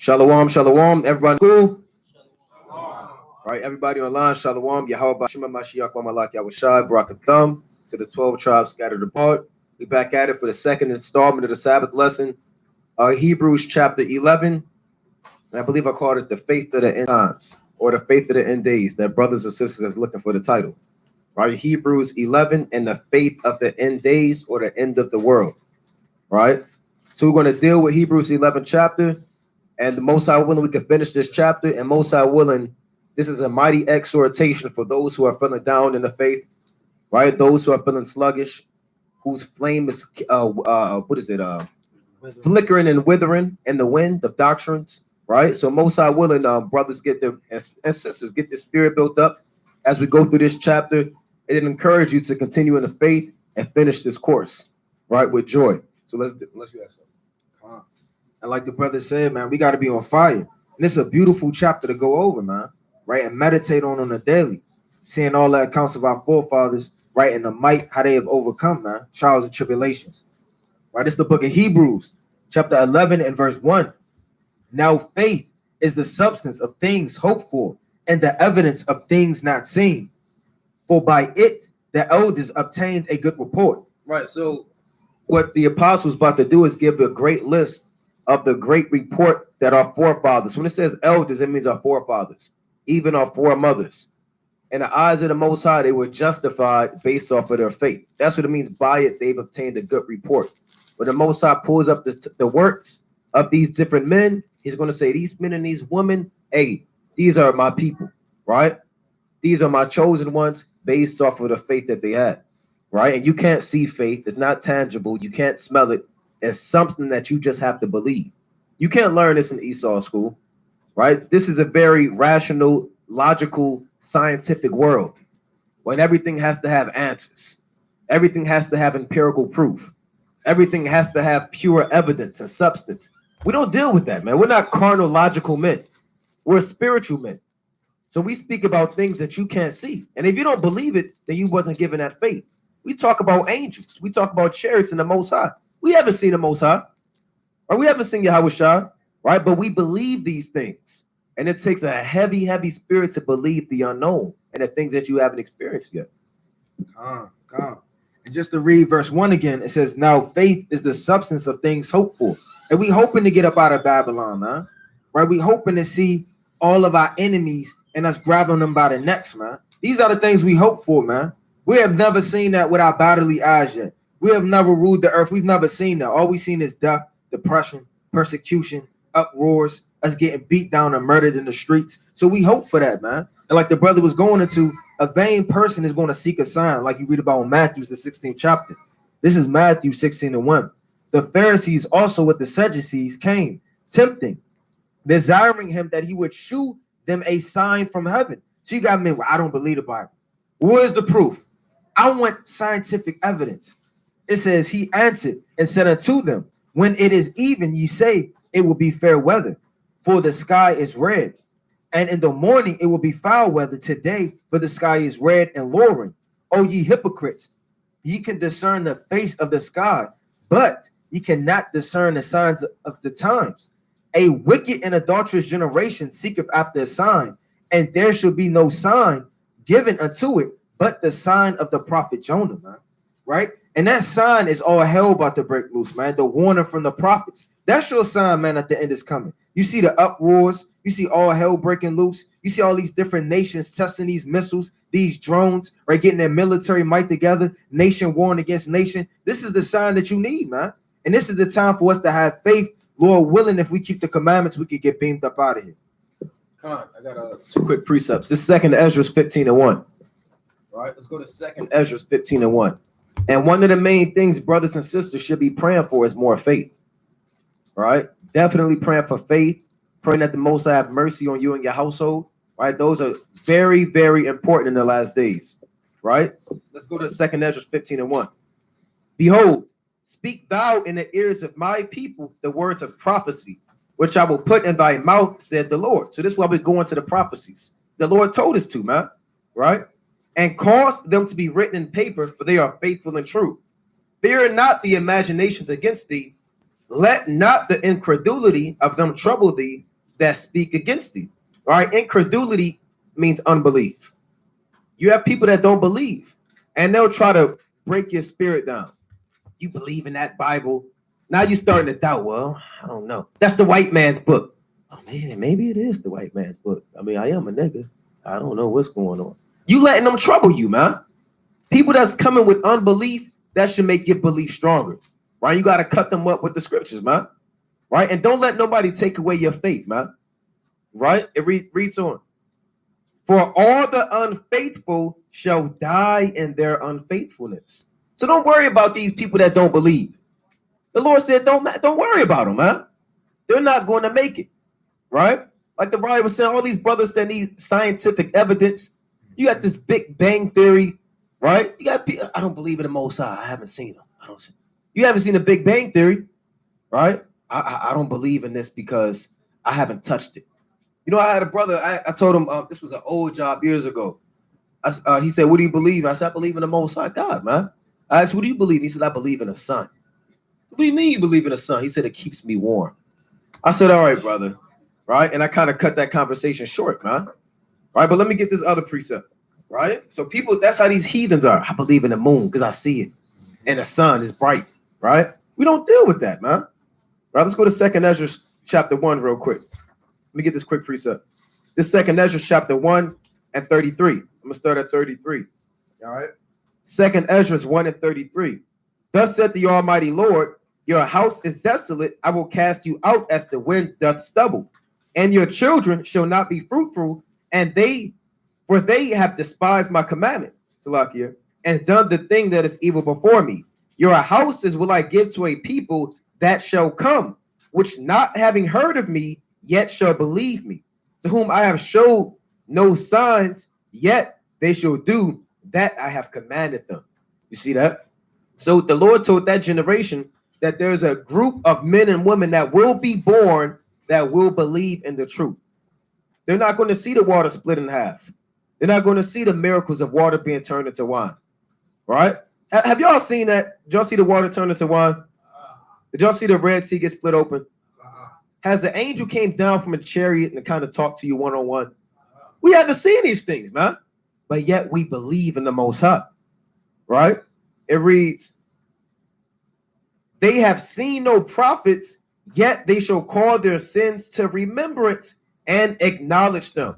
Shalom, shalom. Everybody cool? Right, everybody online, shalom. Yahweh Shema Mashiach Mamalak Yahushai, Barakathum, to the 12 tribes scattered apart. We back at it for the second installment of the Sabbath lesson, Hebrews chapter 11. And I believe I called it the faith of the end times, or the faith of the end days, that brothers or sisters that's looking for the title. Right, Hebrews 11 and the faith of the end days, or the end of the world. Right, so we're going to deal with Hebrews 11 chapter, and the Most High willing, we can finish this chapter, and Most High willing, this is a mighty exhortation for those who are feeling down in the faith, right? Those who are feeling sluggish, whose flame is flickering and withering in the wind of doctrines, right? So Most High willing, brothers get their and sisters get their spirit built up as we go through this chapter. It encourage you to continue in the faith and finish this course, right, with joy. So let's do that. And like the brother said, man, we got to be on fire. And it's a beautiful chapter to go over, man, right? And meditate on a daily, seeing all the accounts of our forefathers, right? And the might, how they have overcome, man, trials and tribulations, right? It's the book of Hebrews, chapter 11 and verse 1. Now faith is the substance of things hoped for and the evidence of things not seen. For by it, the elders obtained a good report. Right, so what the apostles about to do is give a great list of the great report that our forefathers, when it says elders, it means our forefathers, even our foremothers. In the eyes of the Most High, they were justified based off of their faith. That's what it means. By it, they've obtained a good report. When the Most High pulls up the works of these different men, he's going to say, these men and these women, hey, these are my people, right? These are my chosen ones based off of the faith that they had, right? And you can't see faith. It's not tangible. You can't smell it. It's something that you just have to believe. You can't learn this in Esau school, right? This is a very rational, logical, scientific world when everything has to have answers. Everything has to have empirical proof. Everything has to have pure evidence and substance. We don't deal with that, man. We're not carnal, logical men. We're spiritual men. So we speak about things that you can't see. And if you don't believe it, then you wasn't given that faith. We talk about angels. We talk about chariots and the Most High. We haven't seen the Most High, or we haven't seen Yahushua, right? But we believe these things. And it takes a heavy, heavy spirit to believe the unknown and the things that you haven't experienced yet. And just to read verse 1 again, it says, now faith is the substance of things hoped for. And we hoping to get up out of Babylon, man. Right? We hoping to see all of our enemies and us grabbing them by the necks, man. These are the things we hope for, man. We have never seen that with our bodily eyes yet. We have never ruled the earth. We've never seen that. All we've seen is death, depression, persecution, uproars, us getting beat down and murdered in the streets. So we hope for that, man. And like the brother was going into, a vain person is going to seek a sign, like you read about in Matthew, the 16th chapter. This is Matthew 16 and 1. The Pharisees also with the Sadducees came, tempting, desiring him that he would shew them a sign from heaven. So you got men, well, I don't believe the Bible. Where's the proof? I want scientific evidence. It says, he answered and said unto them, when it is even, ye say, it will be fair weather, for the sky is red. And in the morning it will be foul weather today, for the sky is red and lowering. O ye hypocrites, ye can discern the face of the sky, but ye cannot discern the signs of the times. A wicked and adulterous generation seeketh after a sign, and there shall be no sign given unto it, but the sign of the prophet Jonah, man. Right? And that sign is all hell about to break loose, man. The warning from the prophets. That's your sign, man, at the end is coming. You see the uproars. You see all hell breaking loose. You see all these different nations testing these missiles, these drones, right? Getting their military might together, nation warring against nation. This is the sign that you need, man. And this is the time for us to have faith. Lord willing, if we keep the commandments, we could get beamed up out of here. Come on, I got two quick precepts. This is 2nd Ezra 15 and 1. All right, let's go to 2nd Ezra 15 and 1. And one of the main things brothers and sisters should be praying for is more faith. All right, definitely praying for faith, praying that the Most High have mercy on you and your household. Right, those are very, very important in the last days. Right, let's go to 2nd Ezra 15 and 1. Behold, speak thou in the ears of my people the words of prophecy, which I will put in thy mouth, said the Lord. So this is why we're going to the prophecies. The Lord told us to, man. Right, and cause them to be written in paper, for they are faithful and true. Fear not the imaginations against thee. Let not the incredulity of them trouble thee, that speak against thee. All right, incredulity means unbelief. You have people that don't believe, and they'll try to break your spirit down. You believe in that Bible. Now you're starting to doubt. Well, I don't know. That's the white man's book. Oh man, maybe it is the white man's book. I mean, I am a nigga. I don't know what's going on. You letting them trouble you, man. People that's coming with unbelief, that should make your belief stronger. Right? You got to cut them up with the scriptures, man. Right? And don't let nobody take away your faith, man. Right? It reads on. For all the unfaithful shall die in their unfaithfulness. So don't worry about these people that don't believe. The Lord said, don't worry about them, man. They're not going to make it, right? Like the Bible was saying, all these brothers that need scientific evidence. You got this Big Bang Theory, right? You got people, I don't believe in the Most High. I haven't seen them. You haven't seen the Big Bang Theory, right? I don't believe in this because I haven't touched it. You know, I had a brother. I told him this was an old job years ago. He said, "What do you believe?" I said, "I believe in the Most High God, man." I asked, "What do you believe?" He said, "I believe in the sun." What do you mean you believe in the sun? He said, "It keeps me warm." I said, "All right, brother." Right? And I kind of cut that conversation short, man. Right? But let me get this other precept. Right? So people, that's how these heathens are. I believe in the moon because I see it. And the sun is bright. Right? We don't deal with that, man. Right? Let's go to 2nd Ezra chapter 1 real quick. Let me get this quick precept. This 2nd Ezra chapter 1 and 33. I'm going to start at 33. All right? 2nd Ezra 1 and 33. Thus said the Almighty Lord, your house is desolate. I will cast you out as the wind doth stubble. And your children shall not be fruitful, for they have despised my commandment, Salakia, and done the thing that is evil before me. Your houses will I give to a people that shall come, which not having heard of me, yet shall believe me, to whom I have showed no signs, yet they shall do that I have commanded them. You see that? So the Lord told that generation that there's a group of men and women that will be born that will believe in the truth. They're not going to see the water split in half. They're not going to see the miracles of water being turned into wine. Right? Have y'all seen that? Did y'all see the water turn into wine? Did y'all see the Red Sea get split open? Has the angel came down from a chariot and kind of talked to you one-on-one? We haven't seen these things, man. But yet we believe in the Most High. Right? It reads, they have seen no prophets, yet they shall call their sins to remembrance and acknowledge them.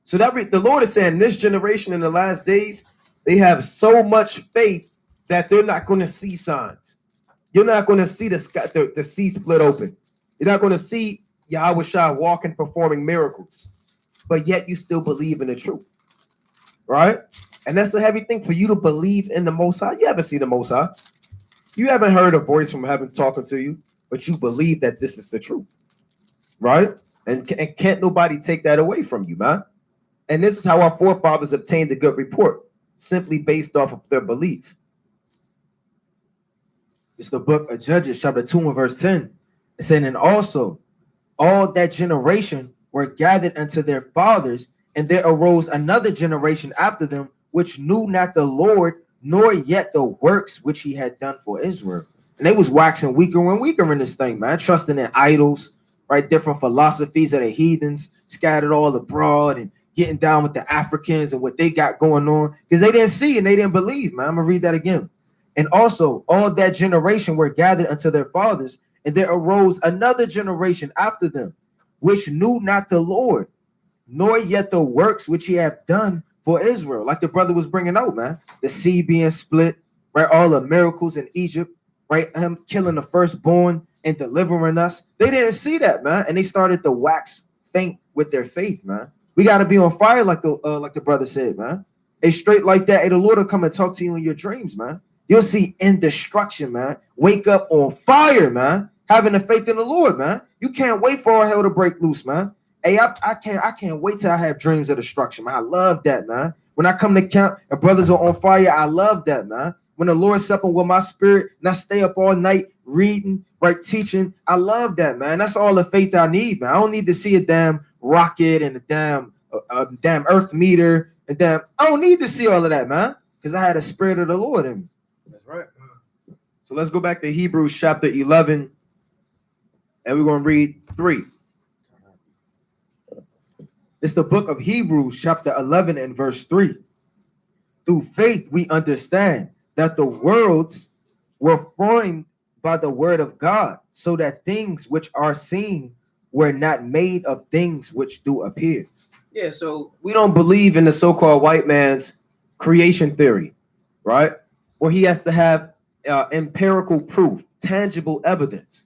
So that the Lord is saying this generation in the last days, they have so much faith that they're not going to see signs. You're not going to see the sea split open. You're not going to see Yahweh Shai walking, performing miracles. But yet you still believe in the truth. Right? And that's a heavy thing for you to believe in the Most High. You haven't seen the Most High. You haven't heard a voice from heaven talking to you, but you believe that this is the truth. Right? And can't nobody take that away from you, man. And this is how our forefathers obtained a good report, simply based off of their belief. It's the book of Judges, chapter 2 and verse 10. It said, and also all that generation were gathered unto their fathers, and there arose another generation after them, which knew not the Lord, nor yet the works which he had done for Israel. And they was waxing weaker and weaker in this thing, man, trusting in idols, right? Different philosophies of the heathens scattered all abroad and getting down with the Africans and what they got going on because they didn't see and they didn't believe, man. I'm going to read that again. And also all that generation were gathered unto their fathers, and there arose another generation after them, which knew not the Lord, nor yet the works which he had done for Israel. Like the brother was bringing out, man, the sea being split, right? All the miracles in Egypt, right? Him killing the firstborn and delivering us. They didn't see that, man. And they started to wax faint with their faith, man. We got to be on fire like the brother said, man. It's straight like that. Hey, the Lord will come and talk to you in your dreams, man. You'll see in destruction, man. Wake up on fire, man. Having the faith in the Lord, man. You can't wait for all hell to break loose, man. Hey, I can't wait till I have dreams of destruction, man. I love that, man. When I come to camp and brothers are on fire, I love that, man. When the Lord supping with my spirit and I stay up all night reading, right, teaching, I love that, man. That's all the faith I need, man. I don't need to see a damn rocket and a damn earth meter and damn. I don't need to see all of that, man, because I had a spirit of the Lord in me. That's right. So let's go back to Hebrews chapter 11, and we're going to read 3. It's the book of Hebrews, chapter 11 and verse 3. Through faith, we understand that the worlds were formed by the word of God, so that things which are seen were not made of things which do appear. Yeah, so we don't believe in the so-called white man's creation theory, right? Where he has to have empirical proof, tangible evidence.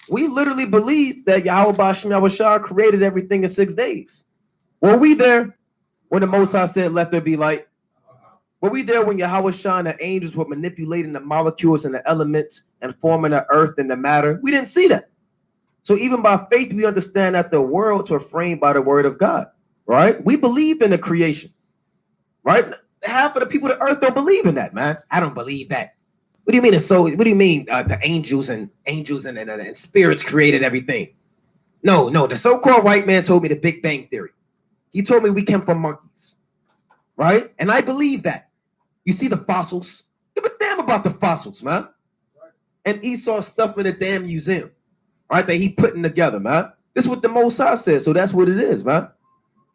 We literally believe that Yahweh Bashim Yahushua created everything in 6 days. Were we there when the Most High said, "Let there be light"? Were we there when Yahweh Shah and the angels were manipulating the molecules and the elements and forming the earth and the matter? We didn't see that. So even by faith, we understand that the worlds were framed by the word of God, right? We believe in the creation, right? Half of the people of the earth don't believe in that, man. I don't believe that. What do you mean? What do you mean the angels and spirits created everything? No. The so-called white man told me the Big Bang Theory. He told me we came from monkeys, right? And I believe that. You see the fossils? Give a damn about the fossils, man. And Esau stuff in the damn museum, right? That he putting together, man. This is what the Most High says, so that's what it is, man.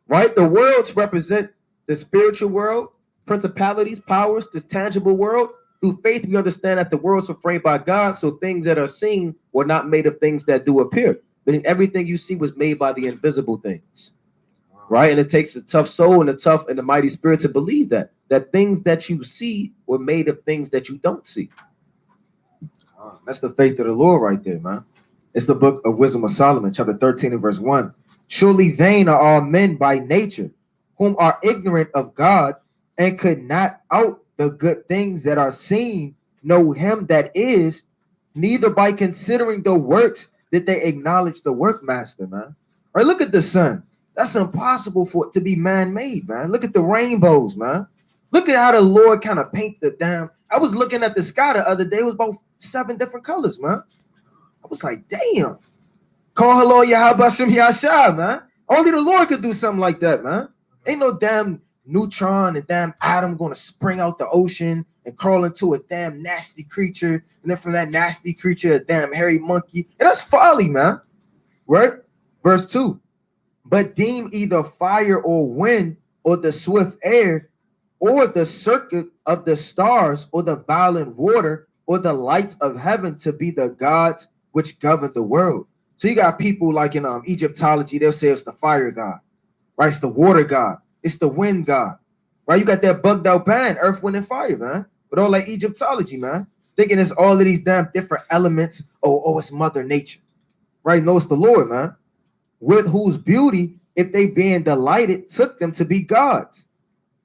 Right? The worlds represent the spiritual world, principalities, powers, this tangible world. Through faith, we understand that the worlds were framed by God, so things that are seen were not made of things that do appear. Meaning everything you see was made by the invisible things. Right? And it takes a tough soul and a tough and a mighty spirit to believe that things that you see were made of things that you don't see. That's the faith of the Lord right there, man. It's the book of Wisdom of Solomon, chapter 13 and verse 1. Surely vain are all men by nature, whom are ignorant of God, and could not out the good things that are seen know him that is, neither by considering the works did they acknowledge the workmaster, man. All right, look at the sun. That's impossible for it to be man-made, man. Look at the rainbows, man. Look at how the Lord kind of paint the damn. I was looking at the sky the other day. It was about 7 different colors, man. I was like, damn. Call hello Yahweh Shem Yashah, man. Only the Lord could do something like that, man. Ain't no damn neutron and damn atom going to spring out the ocean and crawl into a damn nasty creature. And then from that nasty creature, a damn hairy monkey. And that's folly, man. Right? Verse 2. But deem either fire or wind or the swift air or the circuit of the stars or the violent water or the lights of heaven to be the gods which govern the world. So you got people like in Egyptology, they'll say it's the fire god, right? It's the water god. It's the wind god, right? You got that bugged out band, earth, wind, and fire, man. But all like Egyptology, man. Thinking it's all of these damn different elements. Oh, it's Mother Nature, right? No, it's the Lord, man. With whose beauty, if they being delighted, took them to be gods.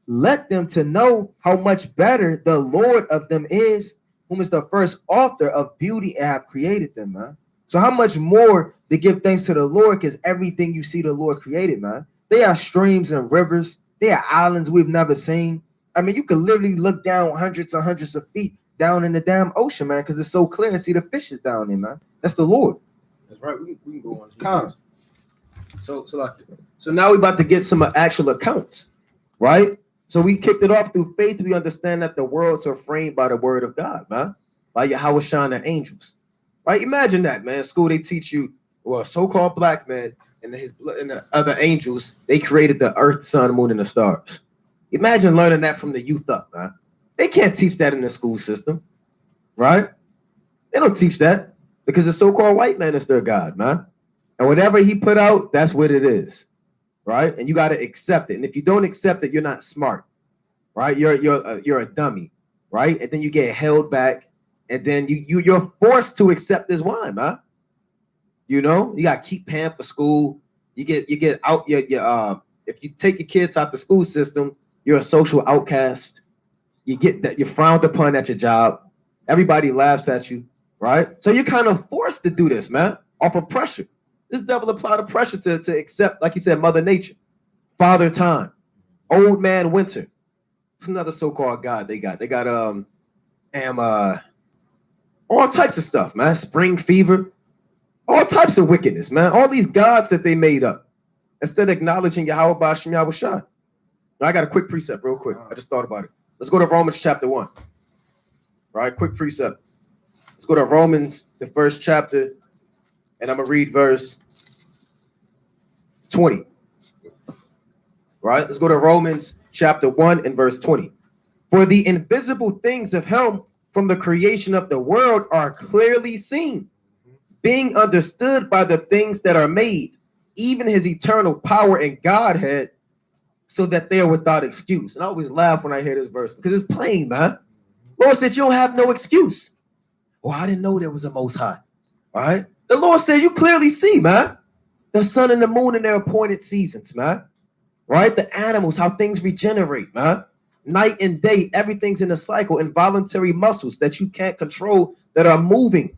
Let them to know how much better the Lord of them is, whom is the first author of beauty and have created them, man. So how much more to give thanks to the Lord, because everything you see the Lord created, man. They are streams and rivers. They are islands we've never seen. I mean, you could literally look down hundreds and hundreds of feet down in the damn ocean, man, because it's so clear and see the fishes down there, man. That's the Lord. That's right. We can go on. Come. So now we're about to get some actual accounts, right? So we kicked it off through faith. We understand that the worlds are framed by the word of God, man, by Yahweh Shah and the angels, right? Imagine that, man. School, they teach you, well, so-called black man and the other angels, they created the earth, sun, moon, and the stars. Imagine learning that from the youth up, man. They can't teach that in the school system, right? They don't teach that because the so-called white man is their God, man. And whatever he put out, that's what it is, right? And you got to accept it. And if you don't accept it, you're not smart, right? You're a dummy, right? And then you get held back, and then you're forced to accept this wine, man. You know, you got to keep paying for school. You get out. If you take your kids out the school system, you're a social outcast. You get that you're frowned upon at your job. Everybody laughs at you, right? So you're kind of forced to do this, man, off of pressure. This devil applied the pressure to accept, like he said, Mother Nature, Father Time, Old Man Winter. It's another so-called God they got. They got all types of stuff, man. Spring fever, all types of wickedness, man. All these gods that they made up instead of acknowledging Yahweh Bashim Yahushua. Now I got a quick precept, real quick. I just thought about it. Let's go to Romans chapter 1. Right, quick precept. Let's go to Romans, the first chapter. And I'm going to read verse 20. Right? Let's go to Romans chapter 1 and verse 20. For the invisible things of him from the creation of the world are clearly seen, being understood by the things that are made, even his eternal power and Godhead, so that they are without excuse. And I always laugh when I hear this verse because it's plain, man. Lord said you don't have no excuse. Well, I didn't know there was a Most High. All right. The Lord said you clearly see, man. The sun and the moon in their appointed seasons, man. Right? The animals, how things regenerate, man. Night and day, everything's in a cycle. Involuntary muscles that you can't control that are moving.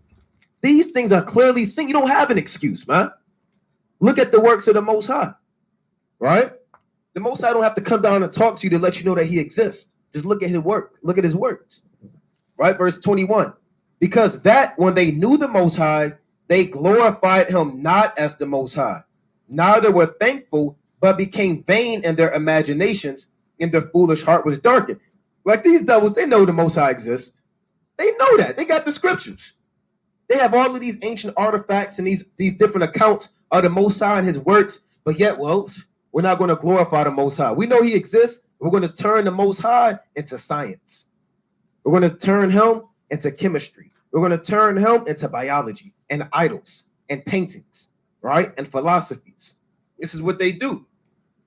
These things are clearly seen. You don't have an excuse, man. Look at the works of the Most High. Right? The Most High don't have to come down and talk to you to let you know that he exists. Just look at his work. Look at his works. Right? Verse 21. Because that when they knew the Most High, they glorified him not as the Most High, neither were thankful, but became vain in their imaginations, and their foolish heart was darkened. Like these devils, they know the Most High exists. They know that. They got the scriptures. They have all of these ancient artifacts and these different accounts of the Most High and his works, but yet, well, we're not going to glorify the Most High. We know he exists. We're going to turn the Most High into science. We're going to turn him into chemistry. We're going to turn him into biology and idols and paintings, right? And philosophies. This is what they do.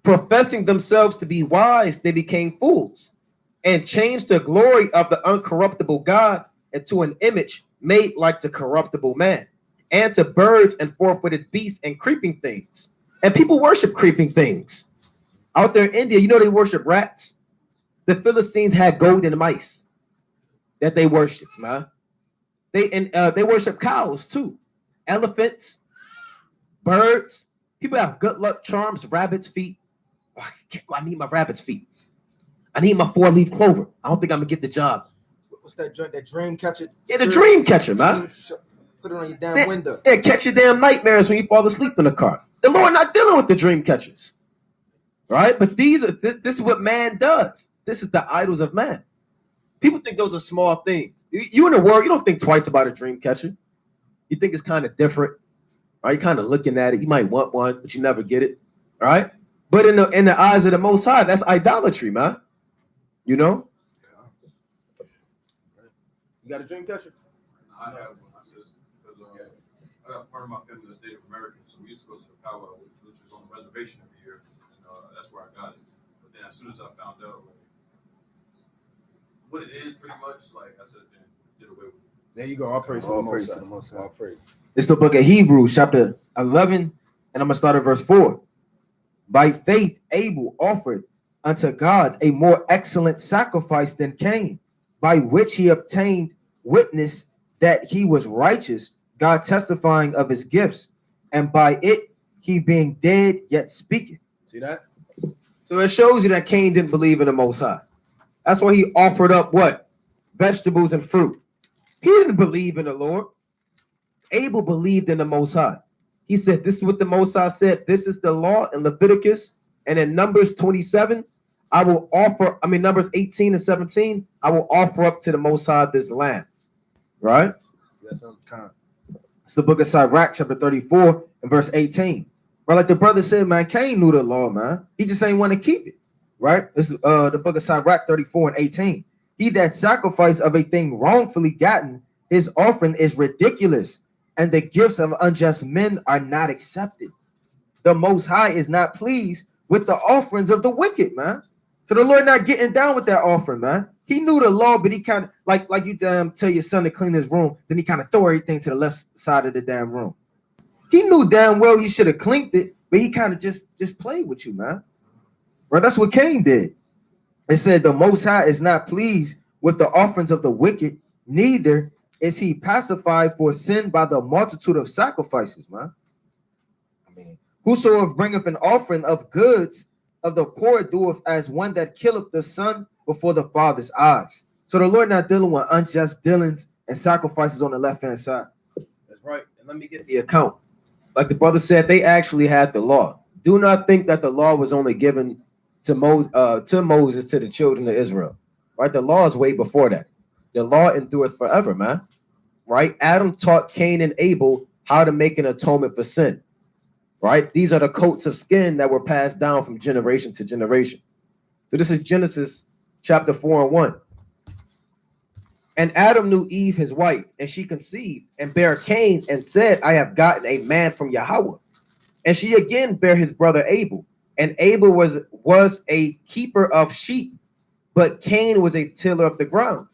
Professing themselves to be wise, they became fools and changed the glory of the uncorruptible God into an image made like the corruptible man, and to birds and four-footed beasts and creeping things. And people worship creeping things. Out there in India, you know they worship rats. The Philistines had golden mice that they worshiped, man. They worship cows too, elephants, birds. People have good luck charms, rabbit's feet. Oh, I need my rabbit's feet. I need my 4-leaf clover. I don't think I'm gonna get the job. What's that joint? That dream catcher? Yeah, the dream catcher, man. Put it on your damn window. Yeah, catch your damn nightmares when you fall asleep in the car. The Lord not dealing with the dream catchers, right? But this is what man does. This is the idols of man. People think those are small things. You in the world, you don't think twice about a dream catcher. You think it's kind of different, right? You're kind of looking at it. You might want one, but you never get it, right? But in the eyes of the Most High, that's idolatry, man. You know? You got a dream catcher? I have one. I says because I got part of my family that's Native American, so we used to go to the powwow, which was on the reservation every year, and that's where I got it. But then as soon as I found out what it is, pretty much, like I said, then did away with it. There you go. All praise to the Most High. All praise. It's the book of Hebrews, chapter 11, and I'm gonna start at verse 4. By faith, Abel offered unto God a more excellent sacrifice than Cain, by which he obtained witness that he was righteous, God testifying of his gifts, and by it he being dead yet speaketh. See that? So it shows you that Cain didn't believe in the Most High. That's why he offered up what? Vegetables and fruit. He didn't believe in the Lord. Abel believed in the Most High. He said, this is what the Most High said. This is the law in Leviticus and in Numbers 27. Numbers 18 and 17, I will offer up to the Most High this lamb. Right? Yes, I'm kind. It's the book of Sirach, chapter 34, and verse 18. Right, like the brother said, man, Cain knew the law, man. He just ain't want to keep it. Right? This is the book of Sirach 34 and 18. He that sacrifice of a thing wrongfully gotten, his offering is ridiculous, and the gifts of unjust men are not accepted. The Most High is not pleased with the offerings of the wicked, man. So the Lord not getting down with that offering, man. He knew the law, but he kind of like you tell your son to clean his room, then he kind of throw everything to the left side of the damn room. He knew damn well he should have cleaned it, but he kind of just played with you, man. Right? That's what Cain did. It said the Most High is not pleased with the offerings of the wicked, neither is he pacified for sin by the multitude of sacrifices, man. I mean, whosoever bringeth an offering of goods of the poor doeth as one that killeth the son before the father's eyes. So the Lord not dealing with unjust dealings and sacrifices on the left-hand side. That's right. And let me get the account. Like the brother said, they actually had the law. Do not think that the law was only given to Moses, to the children of Israel. Right? The law is way before that. The law endureth forever, man. Right? Adam taught Cain and Abel how to make an atonement for sin. right? These are the coats of skin that were passed down from generation to generation. So this is Genesis chapter 4:1. And Adam knew Eve his wife, and she conceived and bare Cain, and said, I have gotten a man from Yahweh. And she again bare his brother Abel. And Abel was a keeper of sheep, but Cain was a tiller of the ground.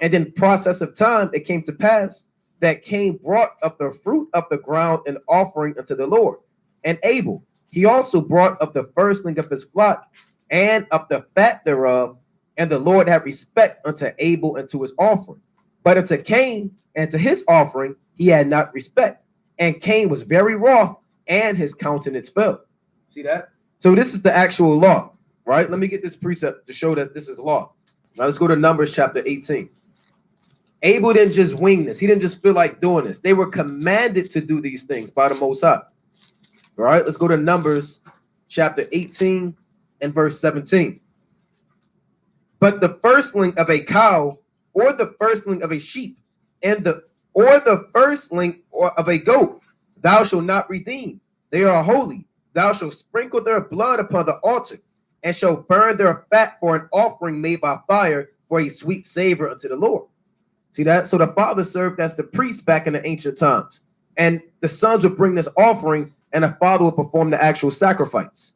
And in process of time, it came to pass that Cain brought up the fruit of the ground an offering unto the Lord. And Abel, he also brought up the firstling of his flock and of the fat thereof. And the Lord had respect unto Abel and to his offering. But unto Cain and to his offering, he had not respect. And Cain was very wroth, and his countenance fell. See that? So this is the actual law, right? Let me get this precept to show that this is law. Now let's go to Numbers chapter 18. Abel didn't just wing this. He didn't just feel like doing this. They were commanded to do these things by the Most High. All right, let's go to Numbers chapter 18 and verse 17. But the firstling of a cow, or the firstling of a sheep, or the firstling of a goat, thou shalt not redeem. They are holy. Thou shalt sprinkle their blood upon the altar, and shalt burn their fat for an offering made by fire, for a sweet savor unto the Lord. See that? So the father served as the priest back in the ancient times, and the sons would bring this offering, and the father would perform the actual sacrifice.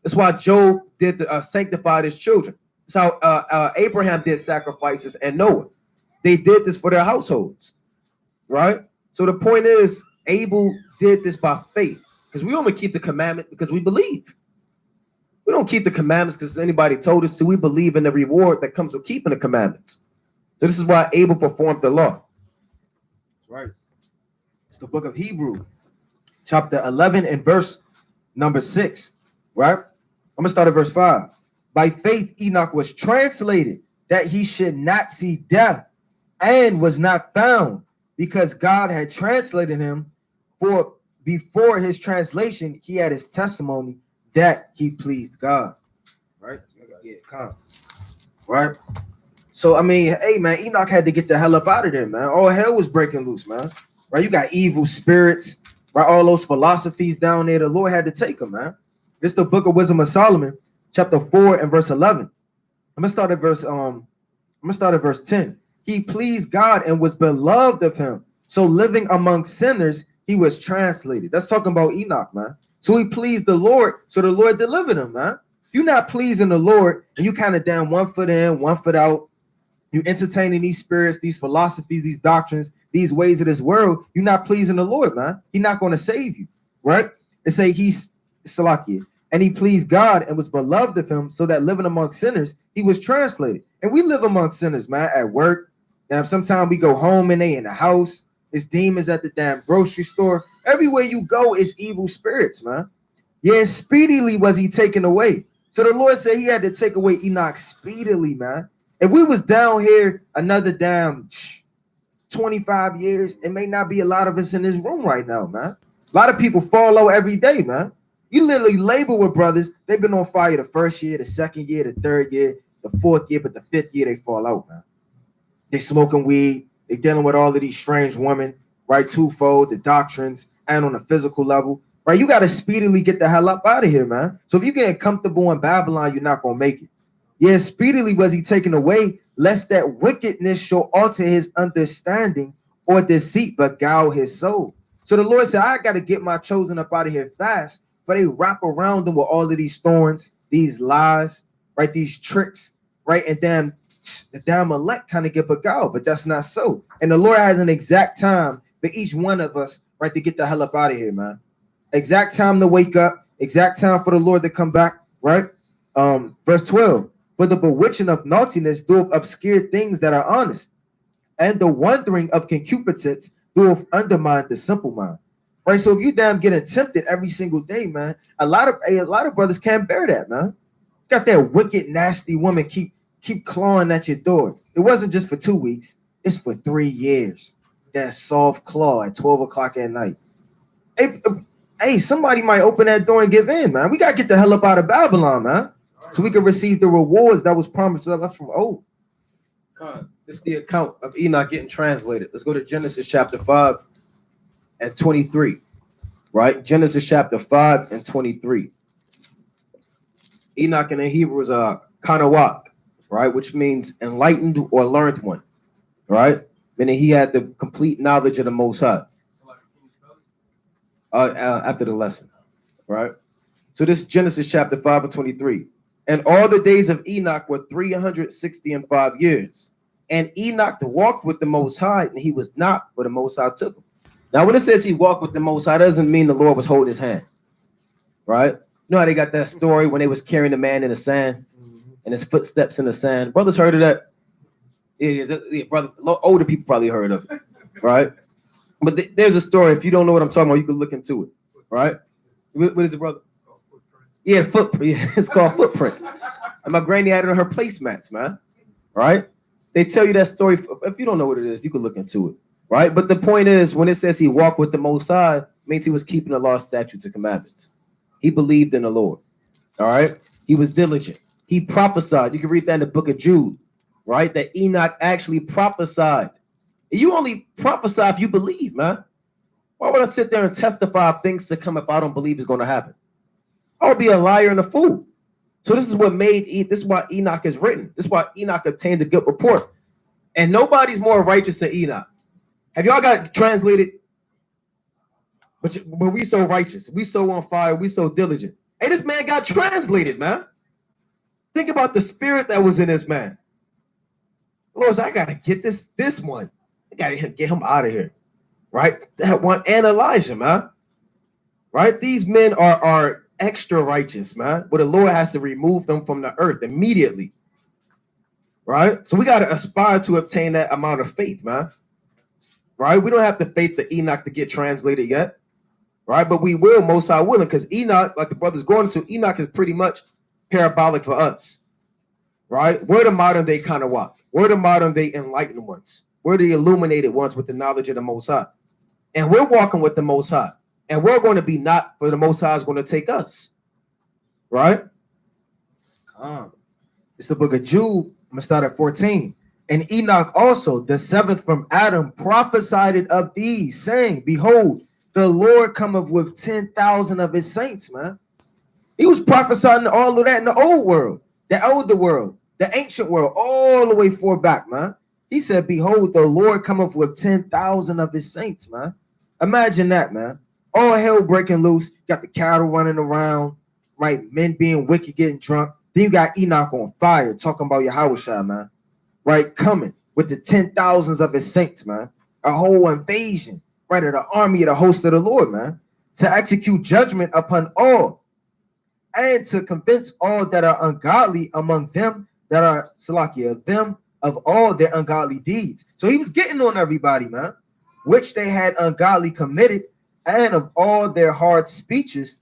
That's why Job did sanctify his children. That's how Abraham did sacrifices, and Noah. They did this for their households, right? So the point is, Abel did this by faith, because we only keep the commandment because we believe. We don't keep the commandments because anybody told us to. We believe in the reward that comes with keeping the commandments. So this is why Abel performed the law. That's right. It's the book of Hebrew, chapter 11 and verse number 6, right? I'm going to start at verse 5. By faith, Enoch was translated that he should not see death, and was not found, because God had translated him. For before his translation, he had his testimony that he pleased God. Right? Yeah, come. Right? So, I mean, hey, man, Enoch had to get the hell up out of there, man. All hell was breaking loose, man. Right? You got evil spirits, right? All those philosophies down there. The Lord had to take them, man. This is the book of Wisdom of Solomon, chapter 4 and verse 11. I'm gonna start at verse 10. He pleased God and was beloved of him. So living among sinners, he was translated. That's talking about Enoch, man. So he pleased the Lord, so the Lord delivered him, man. If you're not pleasing the Lord, and you kind of down 1 foot in, 1 foot out, you entertaining these spirits, these philosophies, these doctrines, these ways of this world, you're not pleasing the Lord, man. He's not going to save you, right? It say he's Salakia. And he pleased God and was beloved of him, so that living among sinners, he was translated. And we live among sinners, man, at work. Now, sometimes we go home and they in the house. It's demons at the damn grocery store. Everywhere you go, it's evil spirits, man. Yeah, speedily was he taken away. So the Lord said he had to take away Enoch speedily, man. If we was down here another damn 25 years, it may not be a lot of us in this room right now, man. A lot of people follow every day, man. You literally label with brothers. They've been on fire the first year, the second year, the third year, the fourth year, but the fifth year they fall out, man. They smoking weed. They dealing with all of these strange women, right? Twofold, the doctrines, and on a physical level, right? You got to speedily get the hell up out of here, man. So if you're getting comfortable in Babylon, you're not going to make it. Yeah, speedily was he taken away, lest that wickedness shall alter his understanding, or deceit beguile his soul. So the Lord said, I got to get my chosen up out of here fast. But they wrap around them with all of these thorns, these lies, right? These tricks, right? And then the damn elect kind of get beguiled, but that's not so. And the Lord has an exact time for each one of us, right, to get the hell up out of here, man. Exact time to wake up, exact time for the Lord to come back, right? Verse 12, for the bewitching of naughtiness doeth obscure things that are honest, and the wondering of concupiscence doeth undermine the simple mind. Right, so if you damn getting tempted every single day, man, a lot of brothers can't bear that, man. Got that wicked, nasty woman keep clawing at your door. It wasn't just for 2 weeks; it's for 3 years. That soft claw at 12 o'clock at night. Hey, somebody might open that door and give in, man. We gotta get the hell up out of Babylon, man, so we can receive the rewards that was promised to us from old. This is the account of Enoch getting translated. Let's go to Genesis chapter 5 and 23. right? Genesis chapter 5 and 23. Enoch in the Hebrew is a kanawak, right? Which means enlightened or learned one, right? Meaning he had the complete knowledge of the Most High. After the lesson, right? So this is Genesis chapter 5 and 23. And all the days of Enoch were 365 years. And Enoch walked with the Most High, and he was not, for the Most High took him. Now, when it says he walked with the Most High, doesn't mean the Lord was holding his hand, right? You know how they got that story when they was carrying the man in the sand and his footsteps in the sand? Brothers heard of that? Yeah, brother. Older people probably heard of it, right? But there's a story. If you don't know what I'm talking about, you can look into it, right? What is it, brother? Yeah, footprint. Yeah, it's called Footprint. And my granny had it on her placemats, man. Right? They tell you that story. If you don't know what it is, you can look into it. Right? But the point is, when it says he walked with the Most High, it means he was keeping the law, statutes, and commandments. He believed in the Lord. All right? He was diligent. He prophesied. You can read that in the book of Jude, right? That Enoch actually prophesied. You only prophesy if you believe, man. Why would I sit there and testify of things to come if I don't believe it's going to happen? I would be a liar and a fool. So this is what this is why Enoch is written. This is why Enoch obtained a good report. And nobody's more righteous than Enoch. Have y'all got translated? But we so righteous. We so on fire. We so diligent. Hey, this man got translated, man. Think about the spirit that was in this man. Lord, I got to get this one. I got to get him out of here. Right? That one and Elijah, man. Right? These men are extra righteous, man. But the Lord has to remove them from the earth immediately. Right? So we got to aspire to obtain that amount of faith, man. Right? We don't have the faith to Enoch to get translated yet. Right? But we will, Most High willing, because Enoch, like the brother's going to, Enoch is pretty much parabolic for us. Right? We're the modern day kind of walk. We're the modern day enlightened ones. We're the illuminated ones with the knowledge of the Most High. And we're walking with the Most High. And we're going to be not for the Most High is going to take us. Right? It's the book of Jude. I'm going to start at 14. And Enoch also, the seventh from Adam, prophesied it of these, saying, Behold, the Lord cometh with 10,000 of his saints, man. He was prophesying all of that in the old world, the elder world, the ancient world, all the way far back, man. He said, Behold, the Lord cometh with 10,000 of his saints, man. Imagine that, man. All hell breaking loose. Got the cattle running around, right? Men being wicked, getting drunk. Then you got Enoch on fire, talking about Yahushua, man. Right? Coming with the 10,000s of his saints, man. A whole invasion, right? Of the army of the host of the Lord, man. To execute judgment upon all. And to convince all that are ungodly among them that are Salakia, them of all their ungodly deeds. So he was getting on everybody, man, which they had ungodly committed, and of all their hard speeches,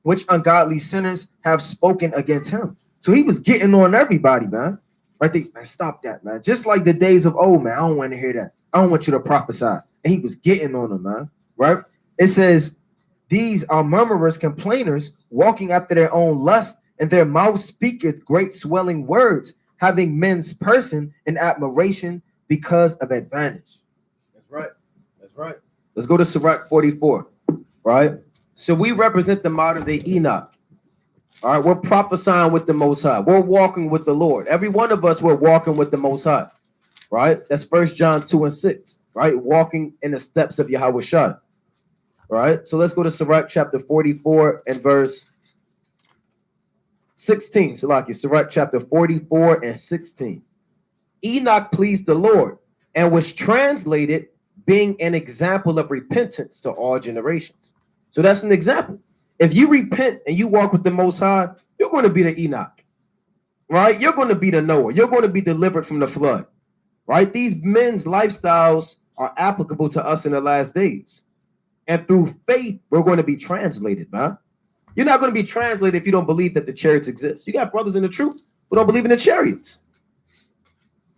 which ungodly sinners have spoken against him. So he was getting on everybody, man. Right there, man, stop that, man. Just like the days of old, man. I don't want to hear that. I don't want you to prophesy. And he was getting on them, man. Right? It says, these are murmurers, complainers, walking after their own lust, and their mouth speaketh great swelling words, having men's person in admiration because of advantage. That's right. That's right. Let's go to Sirach 44. Right? So we represent the modern day Enoch. All right, we're prophesying with the Most High. We're walking with the Lord. Every one of us, we're walking with the Most High. Right? That's 1 John 2 and 6. Right? Walking in the steps of Yahushua. Right? So let's go to Sirach chapter 44 and verse 16. Sirach chapter 44 and 16. Enoch pleased the Lord and was translated being an example of repentance to all generations. So that's an example. If you repent and you walk with the Most High, you're going to be the Enoch, right? You're going to be the Noah. You're going to be delivered from the flood, right? These men's lifestyles are applicable to us in the last days. And through faith, we're going to be translated, man. You're not going to be translated if you don't believe that the chariots exist. You got brothers in the truth who don't believe in the chariots.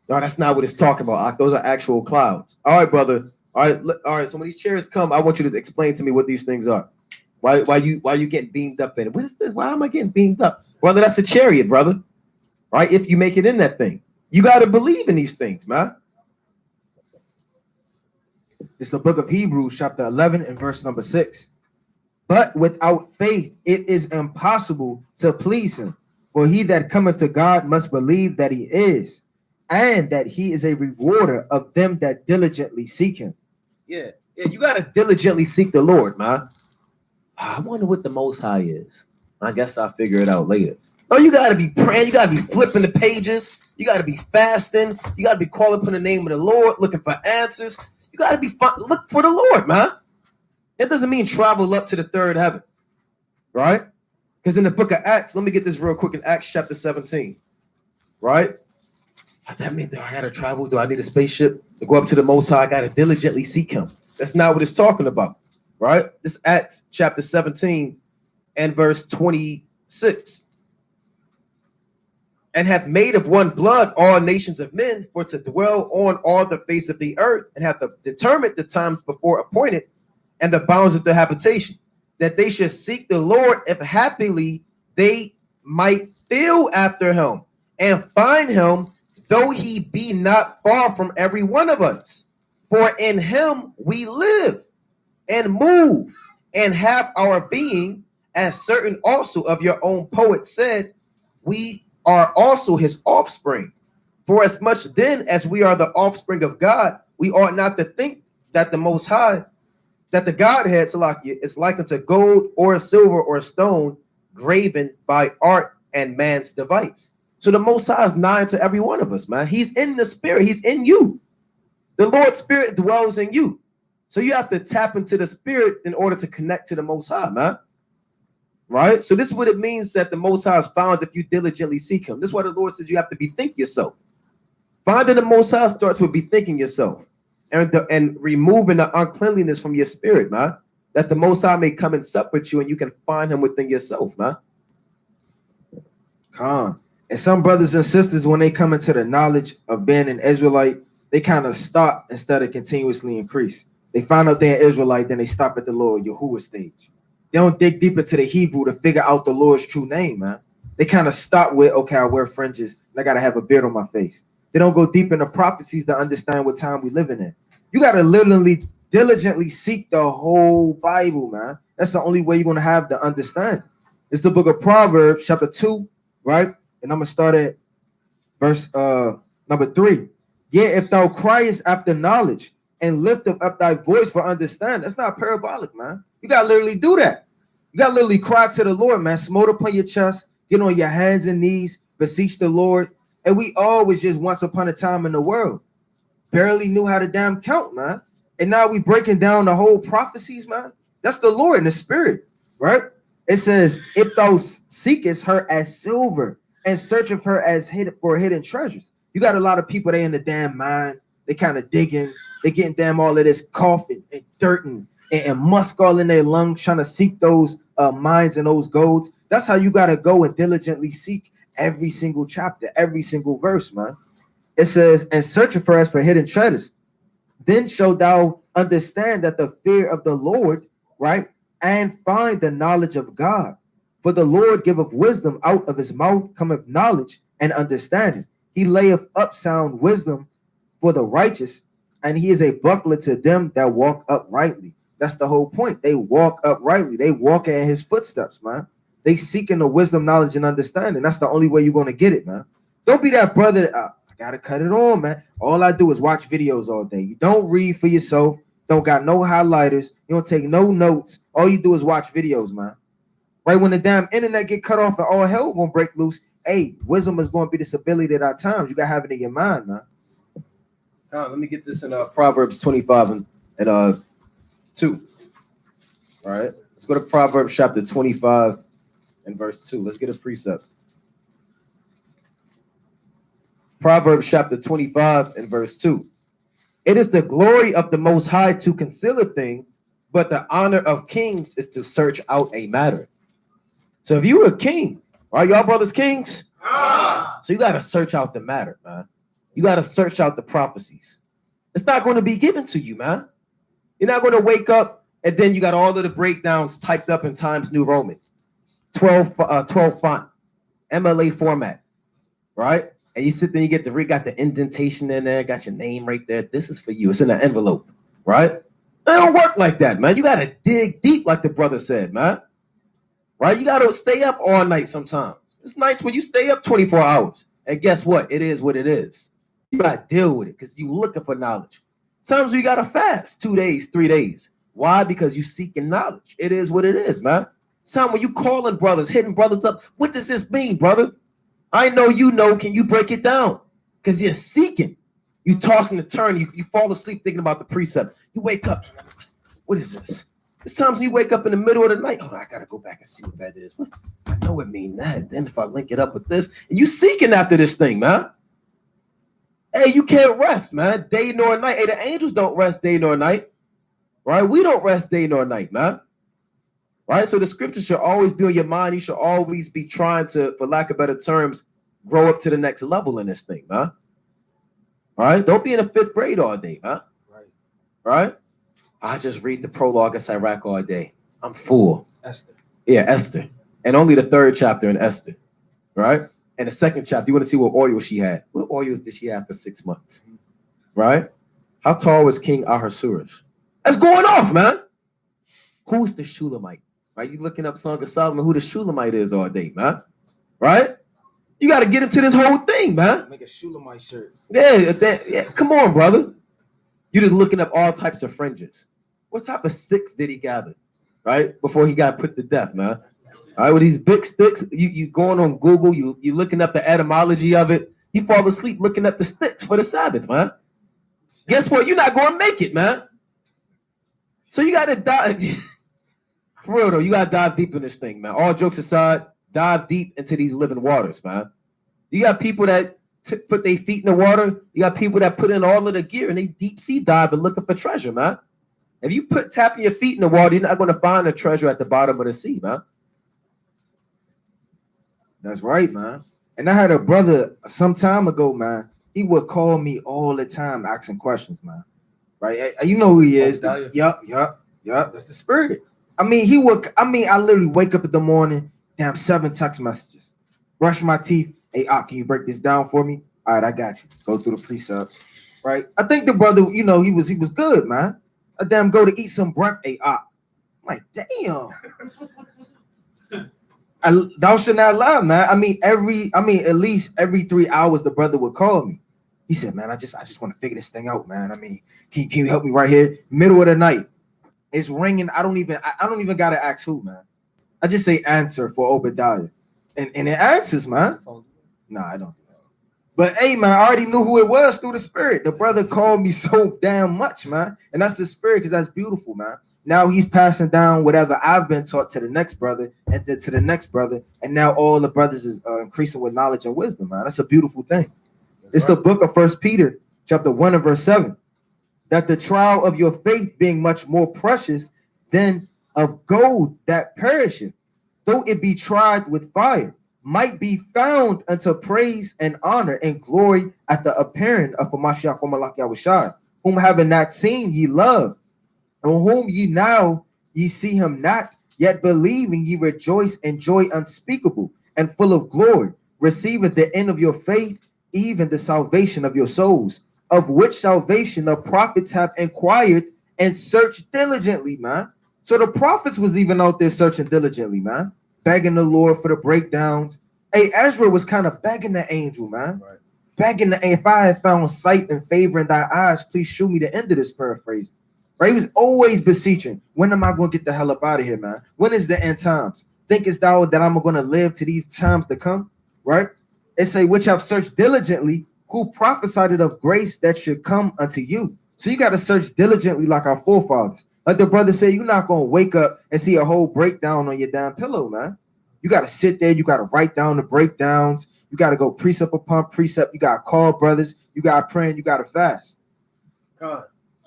No, that's not what it's talking about. Those are actual clouds. All right, brother. All right. So when these chariots come, I want you to explain to me what these things are. Why you getting beamed up in it? What is this? Why am I getting beamed up? Brother, that's a chariot, brother. Right? If you make it in that thing. You got to believe in these things, man. It's the book of Hebrews, chapter 11 and verse number 6. But without faith, it is impossible to please him. For he that cometh to God must believe that he is, and that he is a rewarder of them that diligently seek him. Yeah, you gotta diligently seek the Lord, man. I wonder what the Most High is. I guess I'll figure it out later. No, you gotta be praying. You gotta be flipping the pages. You gotta be fasting. You gotta be calling upon the name of the Lord, looking for answers. You gotta be look for the Lord, man. It doesn't mean travel up to the third heaven, right? Because in the book of Acts, let me get this real quick in Acts chapter 17, right? That means I gotta travel. Do I need a spaceship to go up to the Most High? I gotta diligently seek him. That's not what it's talking about, right? This Acts chapter 17 and verse 26. And hath made of one blood all nations of men for to dwell on all the face of the earth, and hath determined the times before appointed and the bounds of their habitation, that they should seek the Lord if happily they might feel after him and find him, though he be not far from every one of us. For in him we live and move and have our being, as certain also of your own poets said, we are also his offspring. For as much then as we are the offspring of God, we ought not to think that the Most High, that the Godhead, Salakia, is like unto gold or silver or stone graven by art and man's device. So the Most High is nigh to every one of us, man. He's in the spirit. He's in you. The Lord's spirit dwells in you. So you have to tap into the spirit in order to connect to the Most High, man. Right? So this is what it means that the Most High is found if you diligently seek him. This is why the Lord says you have to bethink yourself. Finding the Most High starts with bethinking yourself and removing the uncleanliness from your spirit, man. That the Most High may come and sup with you and you can find him within yourself, man. Con. And some brothers and sisters, when they come into the knowledge of being an Israelite, they kind of stop instead of continuously increase. They find out they're an Israelite, then they stop at the Lord Yahuwah stage. They don't dig deep into the Hebrew to figure out the Lord's true name, man. They kind of stop with, okay, I wear fringes and I got to have a beard on my face. They don't go deep into prophecies to understand what time we're living in. You got to literally diligently seek the whole Bible, man. That's the only way you're going to have the understanding. It's the book of Proverbs, chapter 2, right? And I'm going to start at verse number 3. Yea, if thou criest after knowledge and lift up thy voice for understanding, that's not parabolic, man. You got to literally do that. You got to literally cry to the Lord, man. Smote upon your chest, get on your hands and knees, beseech the Lord. And we always just once upon a time in the world barely knew how to damn count, man. And now we breaking down the whole prophecies, man. That's the Lord in the spirit, right? It says, if thou seekest her as silver and search of her as for hidden treasures. You got a lot of people, they in the damn mind. They kind of digging. They getting damn all of this coughing and dirt and musk all in their lungs, trying to seek those mines and those golds. That's how you got to go and diligently seek every single chapter, every single verse, man. It says, and search for us for hidden treasures. Then shalt thou understand that the fear of the Lord, right, and find the knowledge of God. For the Lord giveth wisdom, out of his mouth cometh knowledge and understanding. He layeth up sound wisdom for the righteous, and he is a buckler to them that walk uprightly. That's the whole point. They walk uprightly. They walk in his footsteps, man. They seeking the wisdom, knowledge, and understanding. That's the only way you're going to get it, man. Don't be that brother that, I got to cut it on, man. All I do is watch videos all day. You don't read for yourself. Don't got no highlighters. You don't take no notes. All you do is watch videos, man. Right when the damn internet get cut off and all hell going to break loose, hey, wisdom is going to be this ability at our times. You got to have it in your mind, man. Let me get this in Proverbs 25 and 2. All right. Let's go to Proverbs chapter 25 and verse 2. Let's get a precept. Proverbs chapter 25 and verse 2. It is the glory of the Most High to conceal a thing, but the honor of kings is to search out a matter. So if you were a king, right, y'all brothers kings? So you got to search out the matter, man. You got to search out the prophecies. It's not going to be given to you, man. You're not going to wake up and then you got all of the breakdowns typed up in Times New Roman, 12 font, MLA format, right? And you sit there, you got the indentation in there, got your name right there. This is for you. It's in an envelope, right? don't work like that, man. You gotta dig deep, like the brother said, man. Right? You gotta stay up all night sometimes. It's nights when you stay up 24 hours. And guess what? It is what it is. You gotta deal with it because you looking for knowledge. Sometimes you gotta fast 2 days, 3 days. Why? Because you seeking knowledge. It is what it is, man. Some when you calling brothers, hitting brothers up, what does this mean, brother? I know you know. Can you break it down? Because you're seeking. You tossing the turn. You fall asleep thinking about the precept. You wake up. What is this? There's times when you wake up in the middle of the night. Oh, I gotta go back and see what that is. What? I know it mean that. Then if I link it up with this, and you seeking after this thing, man. Hey, you can't rest, man. Day nor night. Hey, the angels don't rest day nor night. Right? We don't rest day nor night, man. Right? So the scripture should always be on your mind. You should always be trying to, for lack of better terms, grow up to the next level in this thing, man. All right? Don't be in the 5th grade all day, man. Right. Right? I just read the prologue of Sirach all day. I'm full. Esther. Yeah, Esther. And only the 3rd chapter in Esther. Right? And the 2nd chapter, you want to see what oil she had. What oils did she have for 6 months? Right? How tall was King Ahasuerus? That's going off, man. Who's the Shulamite? Right? You looking up Song of Solomon, who the Shulamite is all day, man. Right? You got to get into this whole thing, man. Make a Shulamite shirt. Yeah, come on, brother. You just looking up all types of fringes. What type of sticks did he gather, right? Before he got put to death, man. All right, with these big sticks, you going on Google, you looking up the etymology of it. You fall asleep looking up the sticks for the Sabbath, man. Guess what? You're not going to make it, man. So you got to dive. For real, though, you got to dive deep in this thing, man. All jokes aside, dive deep into these living waters, man. You got people that put their feet in the water. You got people that put in all of the gear and they deep sea dive and looking for treasure, man. If you tapping your feet in the water, you're not going to find a treasure at the bottom of the sea, man. That's right, man. And I had a brother some time ago, man. He would call me all the time asking questions, man. Right? You know who he is. Yup. That's the spirit. I literally wake up in the morning, damn, 7 text messages. Brush my teeth. Hey, can you break this down for me? All right, I got you. Go through the precepts. Right? I think the brother, he was good, man. I damn go to eat some breakfast. Hey, I'm like, damn. Thou shalt not lie, man. At least every 3 hours the brother would call me. He said, man, I just want to figure this thing out, man. Can you help me right here? Middle of the night. It's ringing. I don't even gotta ask who, man. I just say answer for Obadiah. And it answers, man. No, I don't. But hey, man, I already knew who it was through the spirit. The brother called me so damn much, man. And that's the spirit, because that's beautiful, man. Now he's passing down whatever I've been taught to the next brother and to the next brother. And now all the brothers is increasing with knowledge and wisdom, man. That's a beautiful thing. It's the book of 1 Peter, chapter 1 and verse 7. That the trial of your faith being much more precious than of gold that perisheth, though it be tried with fire, might be found unto praise and honor and glory at the appearing of Mashiach Malak Yahushua, whom having not seen ye love, and whom ye see him not, yet believing ye rejoice in joy unspeakable and full of glory, receiving the end of your faith, even the salvation of your souls, of which salvation the prophets have inquired and searched diligently, man. So the prophets was even out there searching diligently, man, begging the Lord for the breakdowns. Hey, Ezra was kind of begging the angel, man. Right. Begging if I had found sight and favor in thy eyes, please show me the end of this paraphrase. Right? He was always beseeching. When am I going to get the hell up out of here, man? When is the end times? Thinkest thou that I'm going to live to these times to come? Right? It say, which have searched diligently, who prophesied it of grace that should come unto you. So you got to search diligently like our forefathers. Like the brother said, you're not going to wake up and see a whole breakdown on your damn pillow, man. You got to sit there. You got to write down the breakdowns. You got to go precept upon precept. You got to call brothers. You got to pray and you got to fast. God.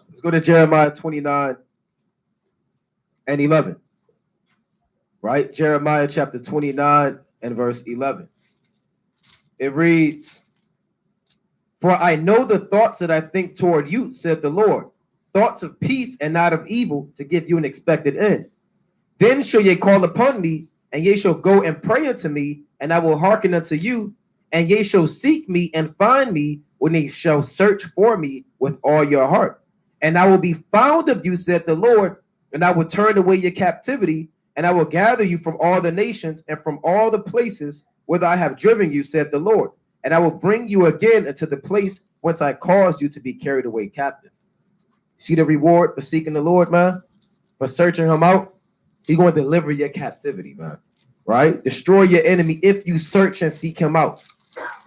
Let's go to Jeremiah 29 and 11. Right? Jeremiah chapter 29 and verse 11. It reads, for I know the thoughts that I think toward you, said the Lord, thoughts of peace and not of evil, to give you an expected end. Then shall ye call upon me, and ye shall go and pray unto me, and I will hearken unto you, and ye shall seek me and find me when ye shall search for me with all your heart. And I will be found of you, said the Lord, and I will turn away your captivity, and I will gather you from all the nations and from all the places whither I have driven you, said the Lord. And I will bring you again into the place whence I caused you to be carried away captive. See the reward for seeking the Lord, man? For searching him out? He's going to deliver your captivity, man. Right? Destroy your enemy if you search and seek him out.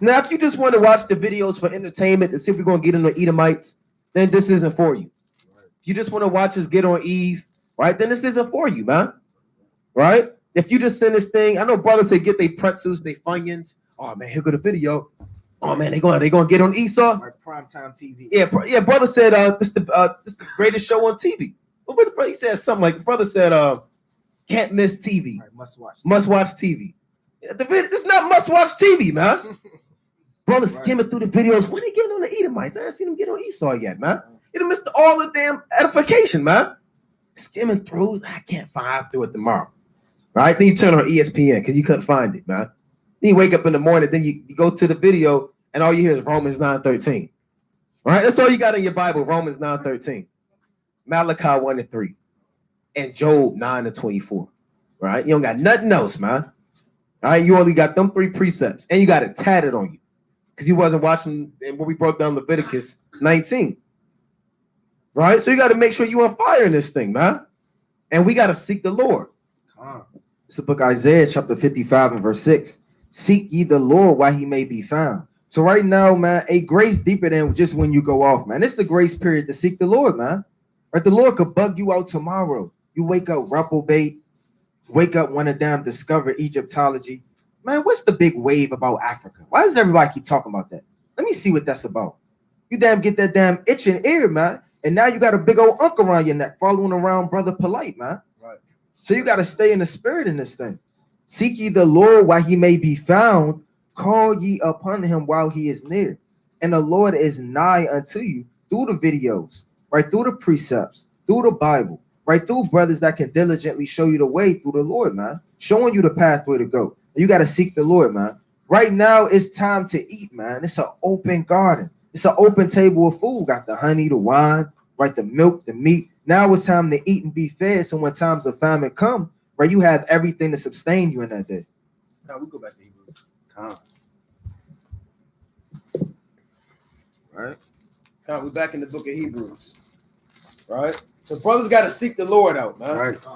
Now, if you just want to watch the videos for entertainment to see if we're going to get into Edomites, then this isn't for you. If you just want to watch us get on Eve, right, then this isn't for you, man. Right? If you just send this thing, I know brothers say get their pretzels, their Funyuns. Oh, man, here go the video. Oh, man, they gonna get on Esau. Like primetime TV. Yeah, brother said this the greatest show on TV. But he said something like, brother said can't miss TV. Right, must watch TV. It's not must watch TV, man. Brother skimming through the videos. When they getting on the Edomites? I haven't seen them get on Esau yet, man. You done missed all the damn edification, man. Skimming through. I can't find. I'll do it tomorrow. Right? Then you turn on ESPN because you couldn't find it, man. Then you wake up in the morning, then you go to the video, and all you hear is Romans 9:13. Right? That's all you got in your Bible, Romans 9:13. Malachi 1-3. And Job 9-24. Right? You don't got nothing else, man. All right, you only got them 3 precepts, and you got it tatted on you because you wasn't watching when we broke down Leviticus 19. Right? So you got to make sure you on fire in this thing, man. And we got to seek the Lord. It's the book of Isaiah, chapter 55 and verse 6. Seek ye the Lord while he may be found. So right now, man, a grace deeper than just when you go off, man. It's the grace period to seek the Lord, man. Right? The Lord could bug you out tomorrow. You wake up reprobate, wake up one of them, discover Egyptology. Man, what's the big wave about Africa? Why does everybody keep talking about that? Let me see what that's about. You damn get that damn itching ear, man. And now you got a big old unk around your neck, following around Brother Polite, man. Right. So you got to stay in the spirit in this thing. Seek ye the Lord while he may be found. Call ye upon him while he is near. And the Lord is nigh unto you through the videos, right? Through the precepts, through the Bible, right? Through brothers that can diligently show you the way through the Lord, man. Showing you the pathway to go. You got to seek the Lord, man. Right now, it's time to eat, man. It's an open garden. It's an open table of food. Got the honey, the wine, right? The milk, the meat. Now it's time to eat and be fed. So when times of famine come, right, you have everything to sustain you in that day. Now we go back to Hebrews. Right? Now we're back in the book of Hebrews. Right? So brothers got to seek the Lord out, man. Right.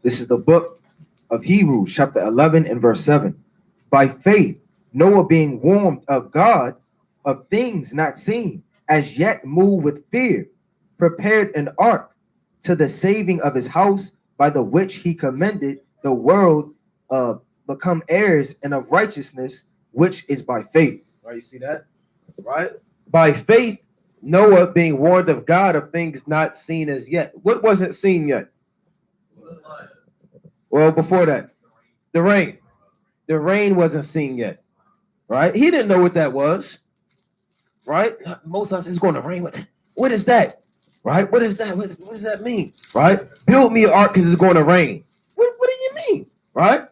This is the book of Hebrews, chapter 11 and verse 7. By faith, Noah being warned of God of things not seen, as yet moved with fear, prepared an ark to the saving of his house, by the which he commended the world become heirs and of righteousness, which is by faith. Right, you see that? Right? By faith, Noah being warned of God of things not seen as yet. What wasn't seen yet? Well, before that, the rain. The rain wasn't seen yet. Right? He didn't know what that was. Right? Moses is going to rain. What is that? Right? What is that? What does that mean? Right? Build me an ark because it's going to rain. What do you mean? Right?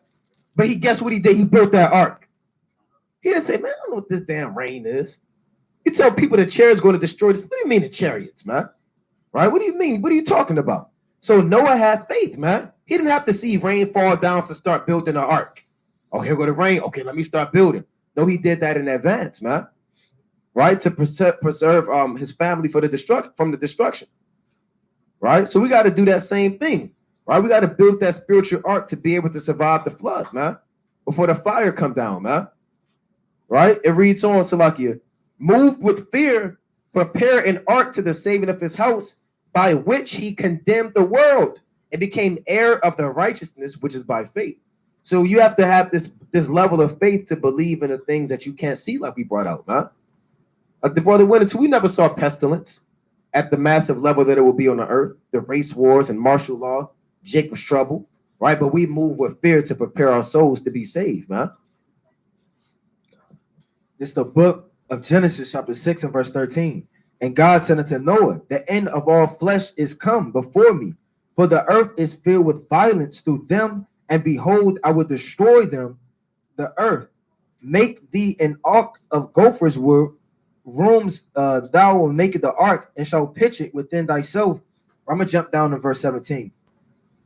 But guess what he did? He built that ark. He didn't say, man, I don't know what this damn rain is. You tell people the chariot's going to destroy this. What do you mean the chariots, man? Right? What do you mean? What are you talking about? So Noah had faith, man. He didn't have to see rain fall down to start building an ark. Oh, here go the rain. Okay, let me start building. No, he did that in advance, man. Right? To preserve his family from the destruction. Right? So we got to do that same thing. Right? We got to build that spiritual ark to be able to survive the flood, man. Before the fire come down, man. Right? It reads on, Salakia. Moved with fear, prepare an ark to the saving of his house, by which he condemned the world and became heir of the righteousness, which is by faith. So you have to have this level of faith to believe in the things that you can't see, like we brought out, man. Like the brother went into, we never saw pestilence at the massive level that it will be on the earth, the race wars and martial law, Jacob's trouble, right? But we move with fear to prepare our souls to be saved, man. This is the book of Genesis, chapter 6 and verse 13. And God said unto Noah, the end of all flesh is come before me, for the earth is filled with violence through them, and behold, I will destroy them, the earth. Make thee an ark of gopher's wood, rooms thou will make it the ark, and shall pitch it within thyself. I'm gonna jump down to verse 17.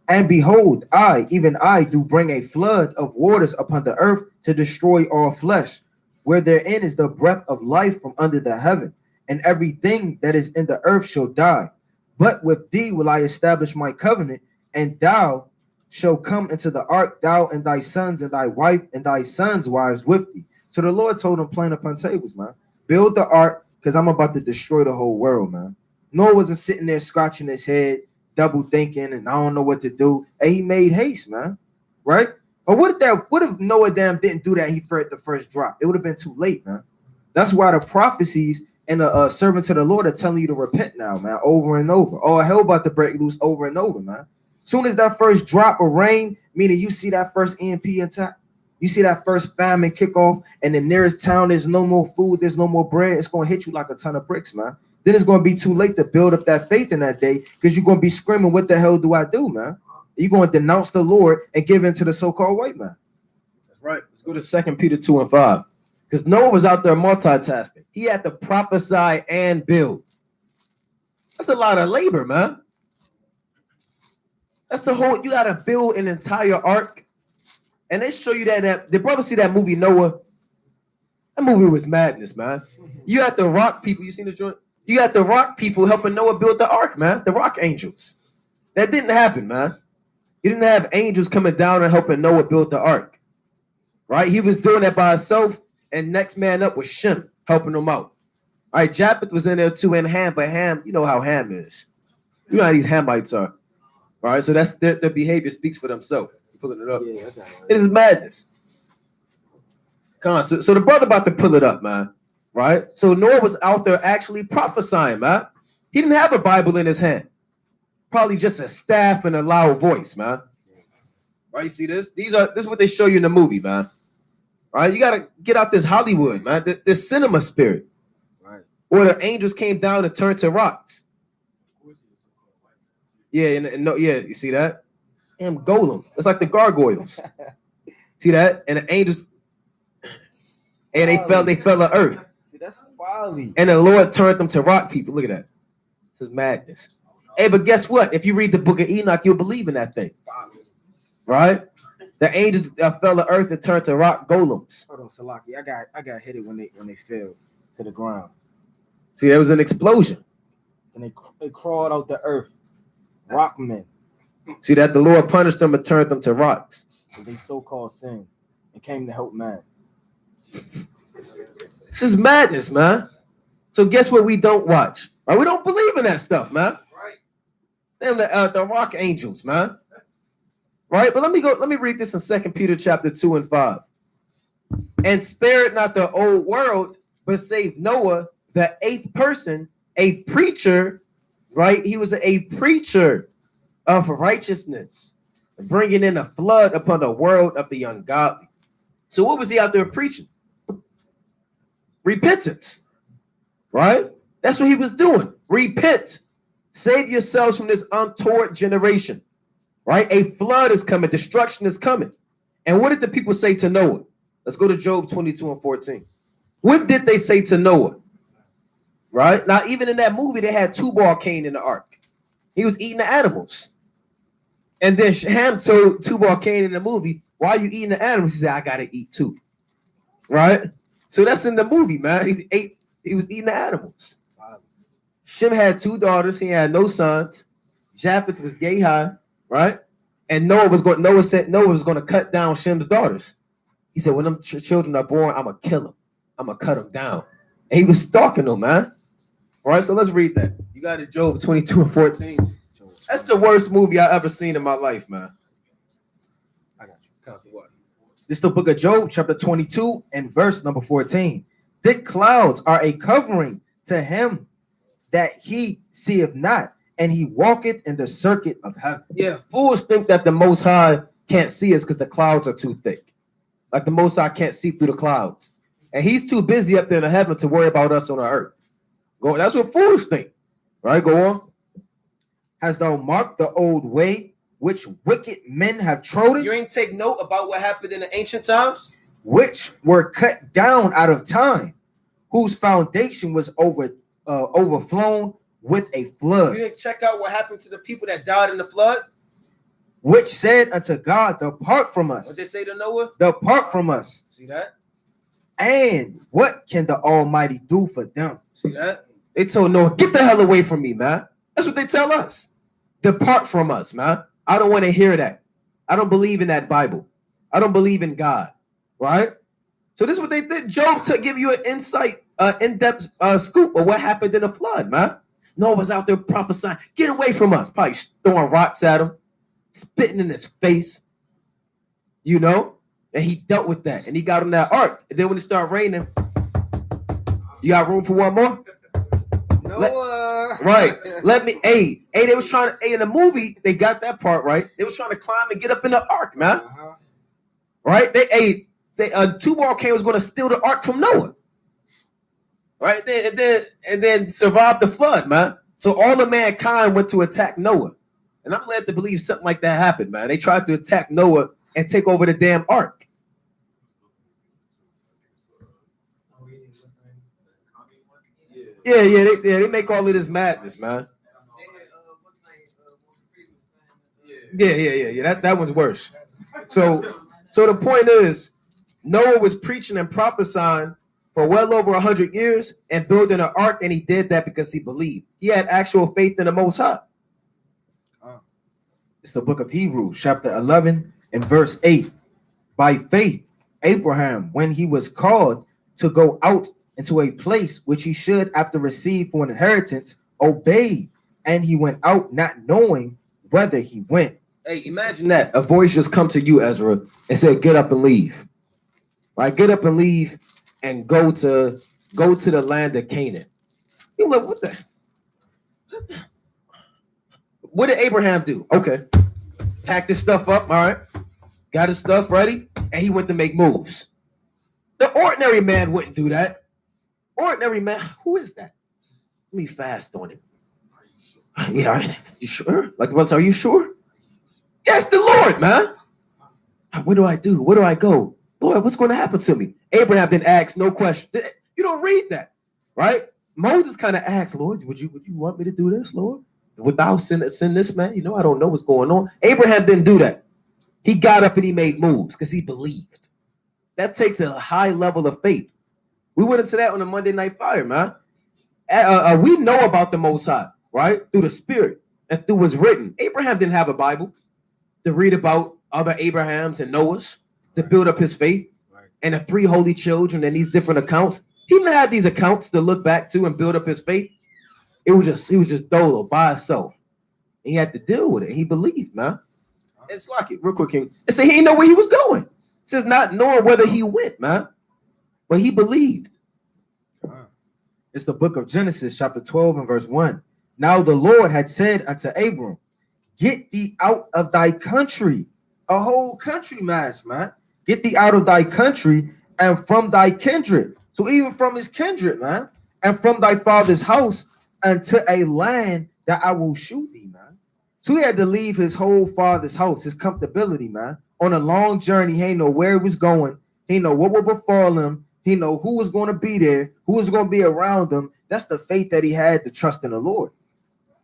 And behold, I, even I, do bring a flood of waters upon the earth to destroy all flesh, where therein is the breath of life from under the heaven, and everything that is in the earth shall die. But with thee will I establish my covenant, and thou shalt come into the ark, thou and thy sons and thy wife and thy sons' wives with thee. So the Lord told him plain upon tables, man, build the ark, because I'm about to destroy the whole world, man. Noah wasn't sitting there scratching his head, double thinking, and I don't know what to do. And he made haste, man. Right? But what if Noah damn didn't do that? He feared the first drop. It would have been too late, man. That's why the prophecies and the servants of the Lord are telling you to repent now, man, over and over. Oh, hell about to break loose over and over, man. Soon as that first drop of rain, meaning you see that first EMP attack, you see that first famine kick off, and the nearest town, there's no more food, there's no more bread, it's going to hit you like a ton of bricks, man. Then it's going to be too late to build up that faith in that day, because you're going to be screaming, what the hell do I do, man? You're going to denounce the Lord and give in to the so-called white man. That's right. Let's go to 2 Peter 2 and 5. Because Noah was out there multitasking. He had to prophesy and build. That's a lot of labor, man. That's a whole, you got to build an entire ark. And they show you that the brother see that movie Noah. That movie was madness, man. You had the rock people. You seen the joint? You got the rock people helping Noah build the ark, man. The rock angels. That didn't happen, man. You didn't have angels coming down and helping Noah build the ark. Right? He was doing that by himself, and next man up was Shem helping him out. All right, Japheth was in there too, and Ham, but Ham, you know how Ham is. You know how these Hamites are. All right, so that's their behavior speaks for themselves. Pulling it up. Yeah, that's right. It is madness. Come on, so the brother about to pull it up, man. Right? So Noah was out there actually prophesying, man. He didn't have a Bible in his hand. Probably just a staff and a loud voice, man. Right? You see this? This is what they show you in the movie, man. Right? You gotta get out this Hollywood, man. This cinema spirit. Right. Where the angels came down and turned to rocks. Yeah, and no, yeah, you see that? Damn golem. It's like the gargoyles. See that? And the angels, and they fell to earth. See, that's folly. And the Lord turned them to rock people. Look at that. This is madness. Hey, but guess what? If you read the book of Enoch, you'll believe in that thing. Right? The angels fell to earth and turned to rock golems. Hold on, Salaki. I got hit it when they fell to the ground. See, there was an explosion. And they crawled out the earth. Rock men. See that? The Lord punished them and turned them to rocks. They so-called sin and came to help man. This is madness, man. So guess what we don't watch? Right? We don't believe in that stuff, man. Right. Damn, the rock angels, man. Right? But let me read this in 2 Peter chapter 2 and 5. And spared not the old world, but saved Noah, the eighth person, a preacher, right? He was a preacher of righteousness, bringing in a flood upon the world of the ungodly. So what was he out there preaching? Repentance, right? That's what he was doing. Repent. Save yourselves from this untoward generation, right? A flood is coming. Destruction is coming. And what did the people say to Noah? Let's go to Job 22 and 14. What did they say to Noah? Right? Now, even in that movie, they had Tubal Cain in the ark. He was eating the animals. And then Ham told Tubal Cain in the movie, why are you eating the animals? He said, I got to eat too. Right? So that's in the movie, man. He was eating the animals. Shem had 2 daughters. He had no sons. Japheth was gay high, right? And Noah said Noah was going to cut down Shem's daughters. He said, when them children are born, I'm going to kill them. I'm going to cut them down. And he was stalking them, man. All right, so let's read that. You got it, Job 22 and 14. That's the worst movie I ever seen in my life, man. I got you. Count the what? This is the book of Job, chapter 22 and verse number 14. Thick clouds are a covering to him that he seeth not, and he walketh in the circuit of heaven. Yeah, fools think that the Most High can't see us because the clouds are too thick. Like the Most High can't see through the clouds. And he's too busy up there in the heaven to worry about us on our earth. That's what fools think. Right, go on. Hast thou marked the old way which wicked men have trodden? You ain't take note about what happened in the ancient times? Which were cut down out of time, whose foundation was overflown with a You flood, didn't check out what happened to the people that died in the flood? which said unto God, depart from What us, they say to Noah? depart from us. See that? And what can the Almighty do for them? See that? They told Noah, get the hell away from me, man. That's what they tell us. Depart from us, man. I don't want to hear that. I don't believe in that Bible. I don't believe in God, right? So this is what they did. Job to give you an insight, in-depth scoop of what happened in the flood, man. Noah was out there prophesying, get away from us. Probably throwing rocks at him, spitting in his face, you know? And he dealt with that. And he got on that ark. And then when it started raining, you got room for one more? Noah. Right. Let me, they was trying to, in the movie, they got that part right. They was trying to climb and get up in the ark, man. Uh-huh. Right? Two volcanoes was going to steal the ark from Noah. Right? And then survive the flood, man. So all of mankind went to attack Noah. And I'm glad to believe something like that happened, man. They tried to attack Noah and take over the damn ark. Yeah, they make all of this madness, man. Yeah. That one's worse. So the point is, Noah was preaching and prophesying for well over 100 years and building an ark, and he did that because he believed. He had actual faith in the Most High. It's the book of Hebrews, chapter 11 and verse 8. By faith, Abraham, when he was called to go out into a place which he should after receive for an inheritance, obeyed, and he went out not knowing whether he went. Hey, imagine that. A voice just come to you, Ezra, and said, get up and leave. Right? Get up and leave and go to the land of Canaan. You're like, what the? What did Abraham do? Okay. Packed his stuff up, all right. Got his stuff ready, and he went to make moves. The ordinary man wouldn't do that. Ordinary man, who is that? Let me fast on him. Yeah, you sure? Like, are you sure? Yes, the Lord, man. What do I do? Where do I go? Lord, what's going to happen to me? Abraham didn't ask no question. You don't read that, right? Moses kind of asked, Lord, would you want me to do this, Lord? Without send this man? You know, I don't know what's going on. Abraham didn't do that. He got up and he made moves because he believed. That takes a high level of faith. We went into that on the Monday Night Fire, man. We know about the Most High, right? Through the Spirit and through what's written. Abraham didn't have a Bible to read about other Abrahams and Noahs to build up his faith, and the 3 holy children and these different accounts. He didn't have these accounts to look back to and build up his faith. He was just dolo by himself. He had to deal with it. He believed, man. It's like it, real quick, King. It said he didn't know where he was going. It says not knowing whether he went, man. But he believed. It's the book of Genesis, chapter 12 and verse 1. Now the Lord had said unto Abram, get thee out of thy country. A whole country mass, man. Get thee out of thy country and from thy kindred. So even from his kindred, man. And from thy father's house unto a land that I will show thee, man. So he had to leave his whole father's house, his comfortability, man. On a long journey, he ain't know where he was going. He know what would befall him. He know who was going to be there, who was going to be around him. That's the faith that he had to trust in the Lord.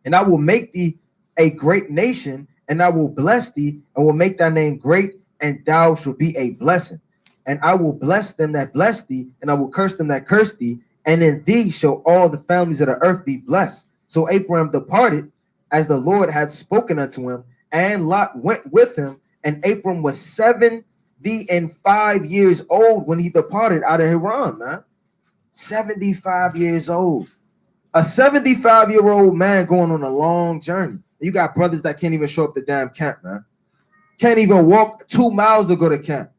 And I will make thee a great nation, and I will bless thee, and will make thy name great, and thou shalt be a blessing. And I will bless them that bless thee, and I will curse them that curse thee, and in thee shall all the families of the earth be blessed. So Abraham departed as the Lord had spoken unto him, and Lot went with him, and Abram was 75 years old when he departed out of Haran, man. 75 years old. A 75-year-old man going on a long journey. You got brothers that can't even show up the damn camp, man. Can't even walk 2 miles to go to camp.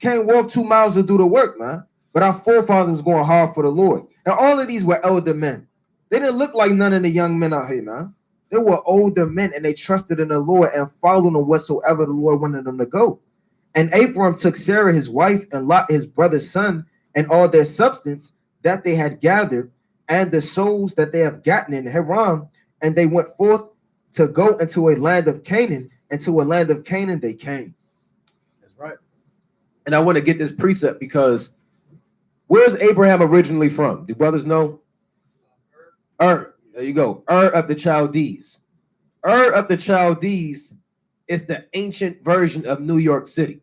Can't walk 2 miles to do the work, man. But our forefathers was going hard for the Lord. And all of these were elder men. They didn't look like none of the young men out here, man. They were older men, and they trusted in the Lord and followed on whatsoever the Lord wanted them to go. And Abram took Sarah, his wife, and Lot, his brother's son, and all their substance that they had gathered, and the souls that they have gotten in Haran, and they went forth to go into a land of Canaan, and to a land of Canaan they came. That's right. And I want to get this precept because Where's Abraham originally from? Do brothers know? Ur. There you go. Ur of the Chaldees. Ur of the Chaldees is the ancient version of New York City.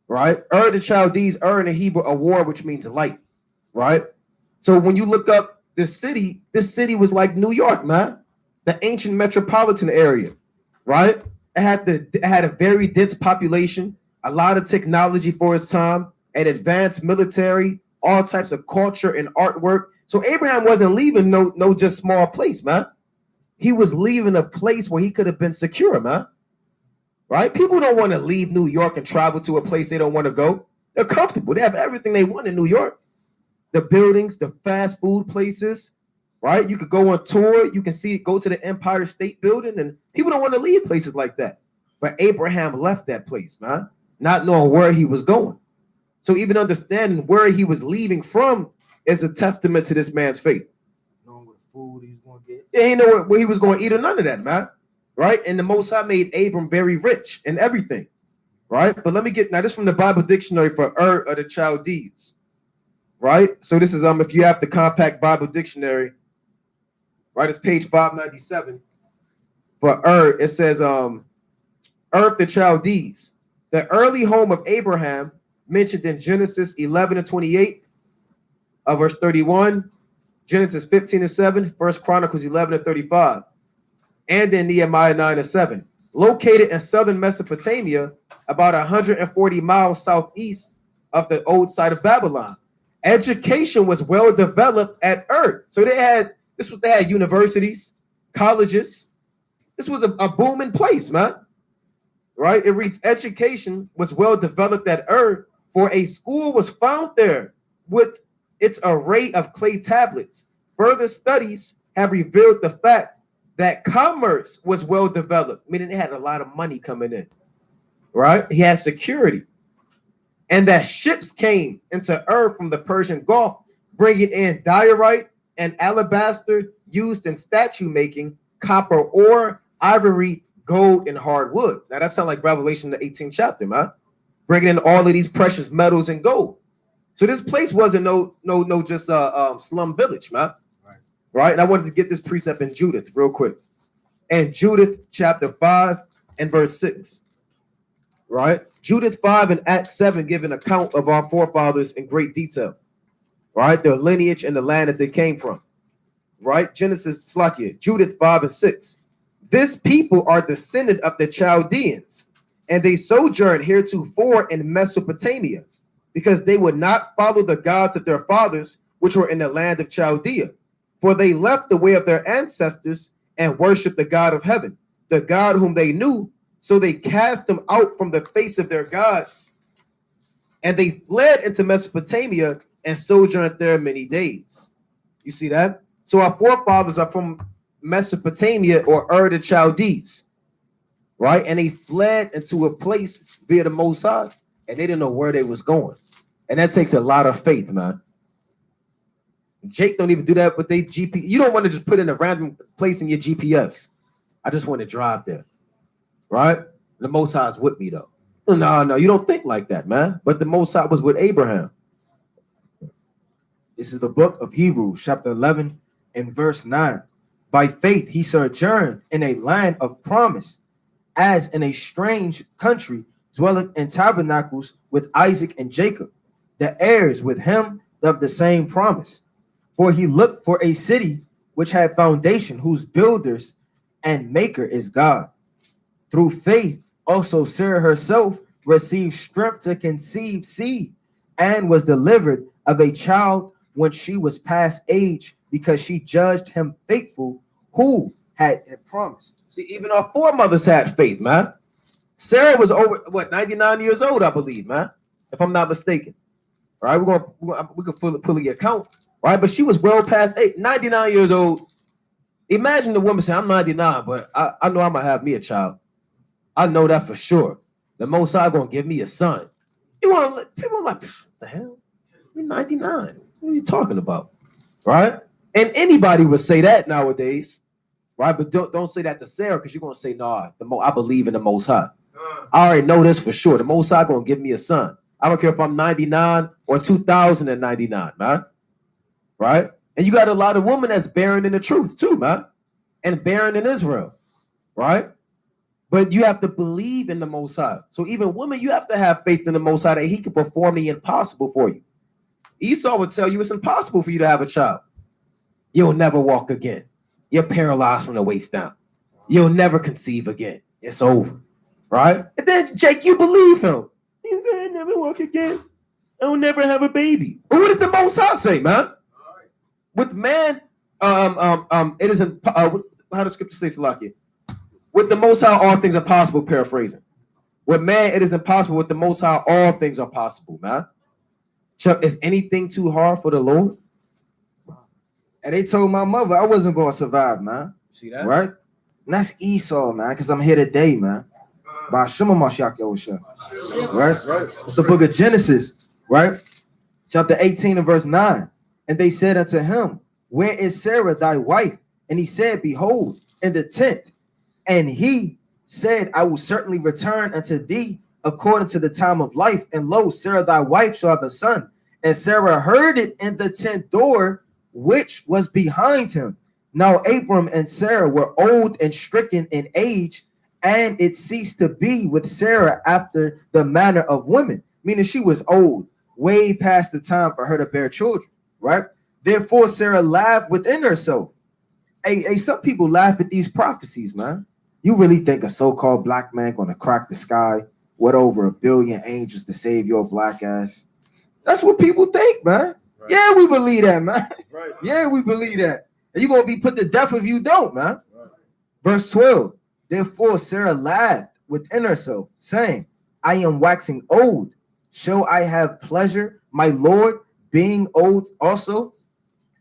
Right? Ur the Chaldees, Ur in the Hebrew, a war, which means light. Right? So when you look up this city was like New York, man. The ancient metropolitan area. Right? It had a very dense population, a lot of technology for its time, an advanced military, all types of culture and artwork. So Abraham wasn't leaving no just small place, man. He was leaving a place where he could have been secure, man. Right? People don't want to leave New York and travel to a place they don't want to go. They're comfortable. They have everything they want in New York. The buildings, the fast food places, right? You could go on tour. You can go to the Empire State Building, and people don't want to leave places like that. But Abraham left that place, man, not knowing where he was going. So even understanding where he was leaving from is a testament to this man's faith. Knowing what food he's going to get. Yeah, he know where he was going to eat or none of that, man. Right? And the Most High made Abram very rich in everything. Right? But let me get, now this from the Bible dictionary for Ur of the Chaldees. Right? So this is, if you have the compact Bible dictionary, right, it's page 597. For Ur, it says, Ur of the Chaldees, the early home of Abraham, mentioned in Genesis 11 and 28, verse 31, Genesis 15 and 7, 1 Chronicles 11 and 35. And in Nehemiah 9 and 7, located in southern Mesopotamia, about 140 miles southeast of the old site of Babylon. Education was well developed at Ur. So they had universities, colleges. This was a booming place, man. Right? It reads, education was well developed at Ur, for a school was found there with its array of clay tablets. Further studies have revealed the fact that commerce was well developed, meaning it had a lot of money coming in, right? He had security. And that ships came into Ur from the Persian Gulf, bringing in diorite and alabaster used in statue making, copper ore, ivory, gold, and hardwood. Now that sounds like Revelation, the 18th chapter, man. Bringing in all of these precious metals and gold. So this place wasn't no just slum village, man. Right? And I wanted to get this precept in Judith real quick. And Judith chapter 5 and verse 6. Right? Judith 5 and Acts 7 give an account of our forefathers in great detail. Right? Their lineage and the land that they came from. Right? Judith 5 and 6. This people are descendant of the Chaldeans, and they sojourned heretofore in Mesopotamia, because they would not follow the gods of their fathers, which were in the land of Chaldea. For they left the way of their ancestors and worshiped the God of heaven, the God whom they knew. So they cast them out from the face of their gods. And they fled into Mesopotamia and sojourned there many days. You see that? So our forefathers are from Mesopotamia or Ur the Chaldees. Right? And they fled into a place via the Most High, and they didn't know where they was going. And that takes a lot of faith, man. Jake don't even do that with their GPS. You don't want to just put in a random place in your GPS. I just want to drive there, right? The Most High is with me, though. No, you don't think like that, man. But the Most High was with Abraham. This is the book of Hebrews, chapter 11 and verse 9. By faith, he sojourned in a land of promise, as in a strange country, dwelling in tabernacles with Isaac and Jacob, the heirs with him of the same promise. For he looked for a city which had foundation, whose builders and maker is God. Through faith, also Sarah herself received strength to conceive seed, and was delivered of a child when she was past age, because she judged him faithful who had promised. See, even our foremothers had faith, man. Sarah was over 99 years old, I believe, man, if I'm not mistaken. All right, we can pull the account. Right, but she was well past 99 years old. Imagine the woman saying, I'm 99, but I know I'm going to have me a child. I know that for sure. The Most High going to give me a son. People are like, what the hell? You're 99. What are you talking about? Right? And anybody would say that nowadays. Right? But don't say that to Sarah, because you're going to say, no, I believe in the Most High. I already know this for sure. The Most High going to give me a son. I don't care if I'm 99 or 2099, man. Right? And you got a lot of women that's barren in the truth too, man. And barren in Israel. Right? But you have to believe in the Most High. So even women, you have to have faith in the Most High that he can perform the impossible for you. Esau would tell you it's impossible for you to have a child. You'll never walk again. You're paralyzed from the waist down. You'll never conceive again. It's over. Right? And then Jake, you believe him. He said, I'll never walk again. I'll never have a baby. But what did the Most High say, man? With man, it isn't. How does Scripture say, Salakia? With the Most High, all things are possible. Paraphrasing. With man, it is impossible. With the Most High, all things are possible, man. Chuck, is anything too hard for the Lord? And they told my mother I wasn't going to survive, man. See that? Right? And that's Esau, man, because I'm here today, man. By Shema Mashiach Yahushua. Right? It's the book of Genesis, right? Chapter 18 and verse 9. And they said unto him, where is Sarah thy wife? And he said, behold, in the tent. And he said, I will certainly return unto thee according to the time of life. And lo, Sarah thy wife shall have a son. And Sarah heard it in the tent door, which was behind him. Now Abram and Sarah were old and stricken in age, and it ceased to be with Sarah after the manner of women, meaning she was old, way past the time for her to bear children, right? Therefore Sarah laughed within herself. Hey, some people laugh at these prophecies, man. You really think a so-called black man gonna crack the sky with over 1 billion angels to save your black ass? That's what people think, man. Right. Yeah, we believe that, man. Right. Yeah, we believe that. And you're gonna be put to death if you don't, man. Right. Verse 12. Therefore Sarah laughed within herself, saying, I am waxing old. Shall I have pleasure, my Lord, being old also?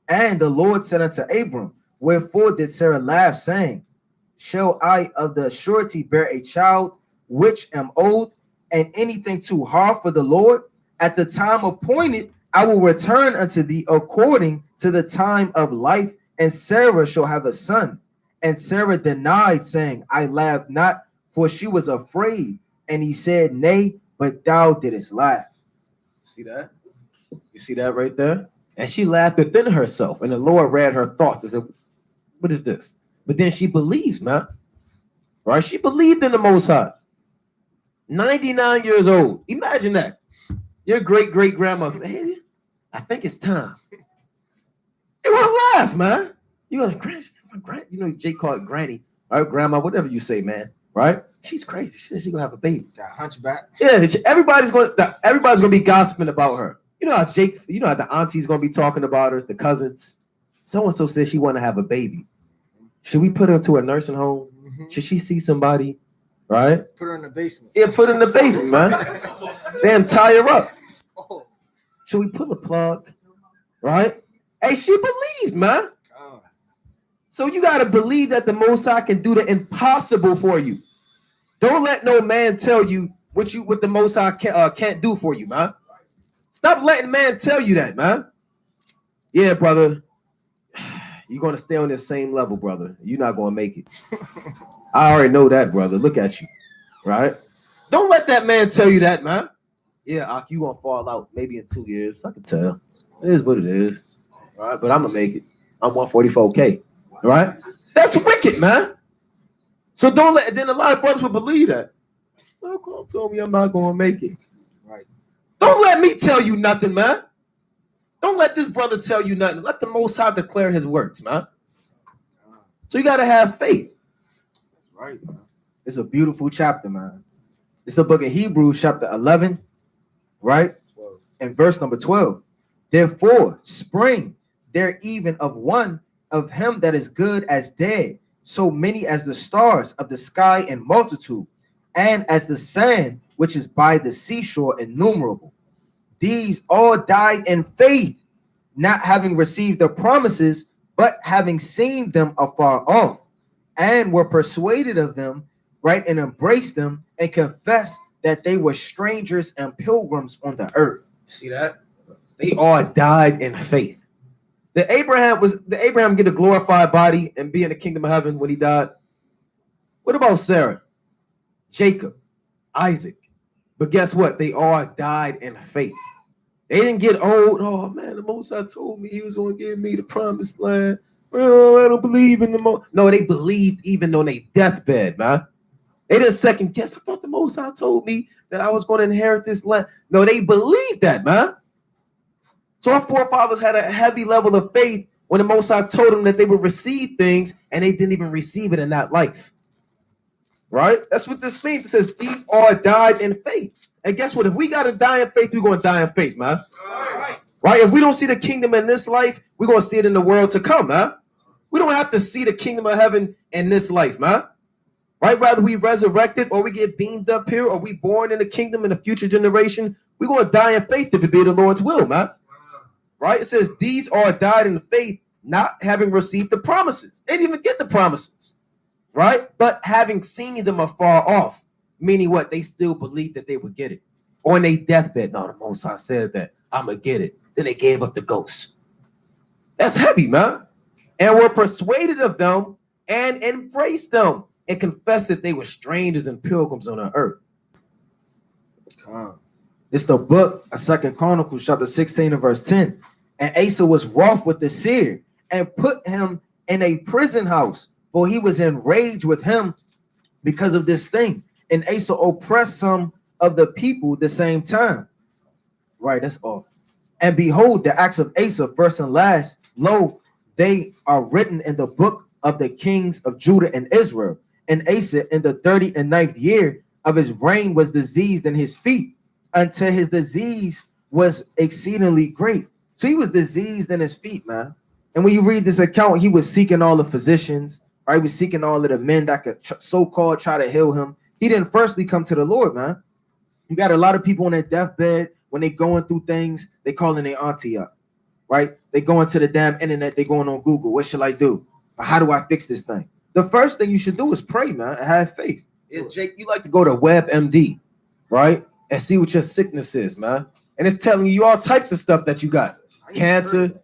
And the Lord said unto Abram, wherefore did Sarah laugh, saying, shall I of the surety bear a child which am old, and anything too hard for the Lord? At the time appointed, I will return unto thee according to the time of life, and Sarah shall have a son. And Sarah denied, saying, I laughed not, for she was afraid. And he said, nay, but thou didst laugh. See that? You see that right there? And she laughed within herself, and the Lord read her thoughts and said, what is this? But then she believed, man. Right? She believed in the Most High. 99 years old. Imagine that. Your great-great-grandma, hey, I think it's time. You want to laugh, man. You're going to, you know, Jake called it granny, or grandma, whatever you say, man. Right? She's crazy. She said she's going to have a baby. Got hunchback. Yeah, everybody's going to be gossiping about her. You know how Jake, you know how the auntie's going to be talking about her, the cousins. So-and-so said she want to have a baby. Should we put her to a nursing home? Mm-hmm. Should she see somebody? Right? Put her in the basement. Yeah, put her in the basement, man. Damn, tie her up. Should we pull a plug? Right? Hey, she believed, man. So you got to believe that the Most High can do the impossible for you. Don't let no man tell you what the Most High can't do for you, man. Stop letting man tell you that, man. Yeah, brother. You're going to stay on this same level, brother. You're not going to make it. I already know that, brother. Look at you, right? Don't let that man tell you that, man. Yeah, Ak, you going to fall out maybe in 2 years. I can tell. It is what it is, all right? But I'm going to make it. I'm 144K, all right? That's wicked, man. So don't let, then a lot of brothers will believe that. Well, told me I'm not going to make it. Right. Don't let me tell you nothing, man. Don't let this brother tell you nothing. Let the Most High declare his works, man. So you got to have faith. That's right, man. It's a beautiful chapter, man. It's the book of Hebrews, chapter 11, right? 12. And verse number 12. Therefore, spring there even of one of him that is good as dead, so many as the stars of the sky in multitude, and as the sand which is by the seashore innumerable. These all died in faith, not having received the promises, but having seen them afar off, and were persuaded of them, right, and embraced them, and confessed that they were strangers and pilgrims on the earth. See that? They all died in faith. Did Abraham get a glorified body and be in the kingdom of heaven when he died? What about Sarah, Jacob, Isaac? But guess what? They all died in faith. They didn't get old. Oh man, the Most High told me he was going to give me the promised land. Well, I don't believe in the Most. No, they believed even on their deathbed, man. They didn't second guess. I thought the Most High told me that I was going to inherit this land. No, they believed that, man. So our forefathers had a heavy level of faith when the Most High told them that they would receive things, and they didn't even receive it in that life. Right? That's what this means. It says these all died in faith. And guess what? If we got to die in faith, we're going to die in faith, man. Right? If we don't see the kingdom in this life, we're going to see it in the world to come, man. We don't have to see the kingdom of heaven in this life, man. Right? Rather we resurrected, or we get beamed up here, or we born in the kingdom in the future generation, we're going to die in faith if it be the Lord's will, man. Right? It says these all died in faith, not having received the promises. They didn't even get the promises. Right? But having seen them afar off, meaning what? They still believed that they would get it. On their deathbed, no, the Most High said that I'm going to get it. Then they gave up the ghost. That's heavy, man. And were persuaded of them and embraced them and confessed that they were strangers and pilgrims on the earth. It's the book of 2 Chronicles, chapter 16 and verse 10. And Asa was wroth with the seer and put him in a prison house, for he was enraged with him because of this thing. And Asa oppressed some of the people the same time. Right, that's all. And behold, the acts of Asa, first and last, lo, they are written in the book of the kings of Judah and Israel. And Asa in the 39th year of his reign was diseased in his feet, until his disease was exceedingly great. So he was diseased in his feet, man. And when you read this account, he was seeking all the physicians, right? He was seeking all of the men that could so-called try to heal him. He didn't firstly come to the Lord, man. You got a lot of people on their deathbed, when they going through things, they calling their auntie up, right? They going to the damn internet, they going on Google. What should I do? How do I fix this thing? The first thing you should do is pray, man, and have faith. Yeah, Jake, you like to go to WebMD, right? And see what your sickness is, man. And it's telling you all types of stuff that you got. Cancer.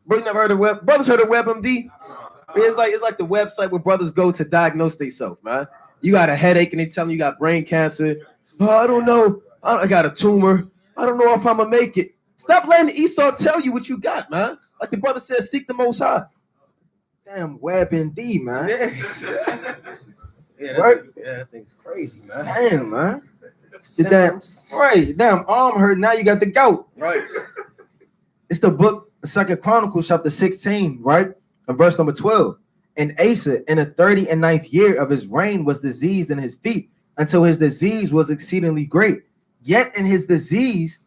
Bro, you never heard of Web? Brothers heard of WebMD? It's like the website where brothers go to diagnose themselves, man. You got a headache and they tell you got brain cancer. Oh, I don't know. I got a tumor. I don't know if I'm gonna make it. Stop letting Esau tell you what you got, man. Like the brother said, seek the Most High. Damn WebMD, man. Yeah, right? That thing's crazy, man. Damn, man. Damn arm hurt. Now you got the gout. Right. It's the book, 2 Chronicles, chapter 16, right? And verse number 12. And Asa, in the 39th year of his reign, was diseased in his feet, until his disease was exceedingly great. Yet in his disease,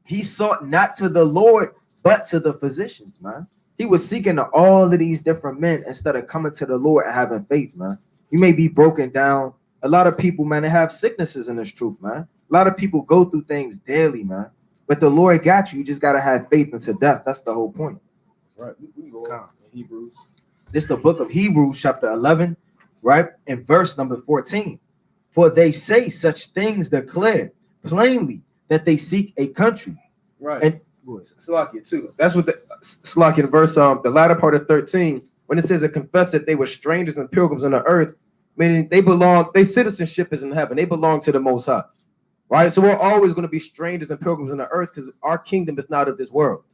he sought not to the Lord, but to the physicians, man. He was seeking to all of these different men instead of coming to the Lord and having faith, man. You may be broken down. A lot of people, man, they have sicknesses in this truth, man. A lot of people go through things daily, man. But the Lord got you. You just got to have faith until death. That's the whole point. Right. We go on Hebrews. This is the book of Hebrews, chapter 11, right? And verse number 14. For they say such things declare plainly that they seek a country. Right. And Salakia too. That's what the Salakia, the verse, the latter part of 13, when it says to confess that they were strangers and pilgrims on the earth, meaning their citizenship is in heaven. They belong to the Most High. Right? So we're always going to be strangers and pilgrims on the earth because our kingdom is not of this world.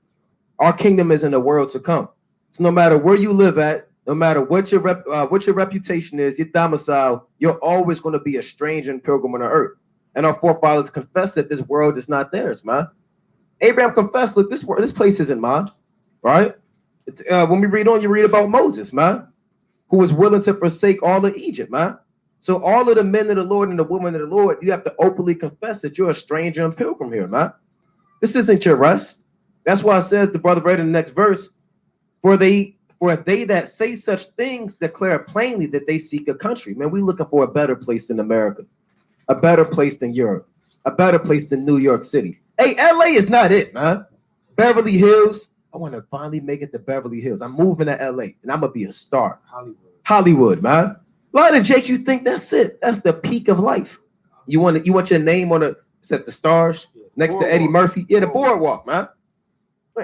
Our kingdom is in the world to come. So no matter where you live at, no matter what your reputation is, your domicile, you're always going to be a stranger and pilgrim on the earth. And our forefathers confessed that this world is not theirs, man. Abraham confessed, look, this place isn't mine, right? When we read on, you read about Moses, man, who was willing to forsake all of Egypt, man. So all of the men of the Lord and the women of the Lord, you have to openly confess that you're a stranger and pilgrim here, man. This isn't your rest. That's why it says, the brother read in the next verse, for they that say such things declare plainly that they seek a country. Man, we looking for a better place than America, a better place than Europe, a better place than New York City. Hey, LA is not it, man. Beverly Hills. I want to finally make it to Beverly Hills. I'm moving to LA and I'm gonna be a star. Hollywood, man. A lot of Jake, you think that's it. That's the peak of life. You want your name on the stars next to Eddie Murphy. Yeah, the boardwalk, man.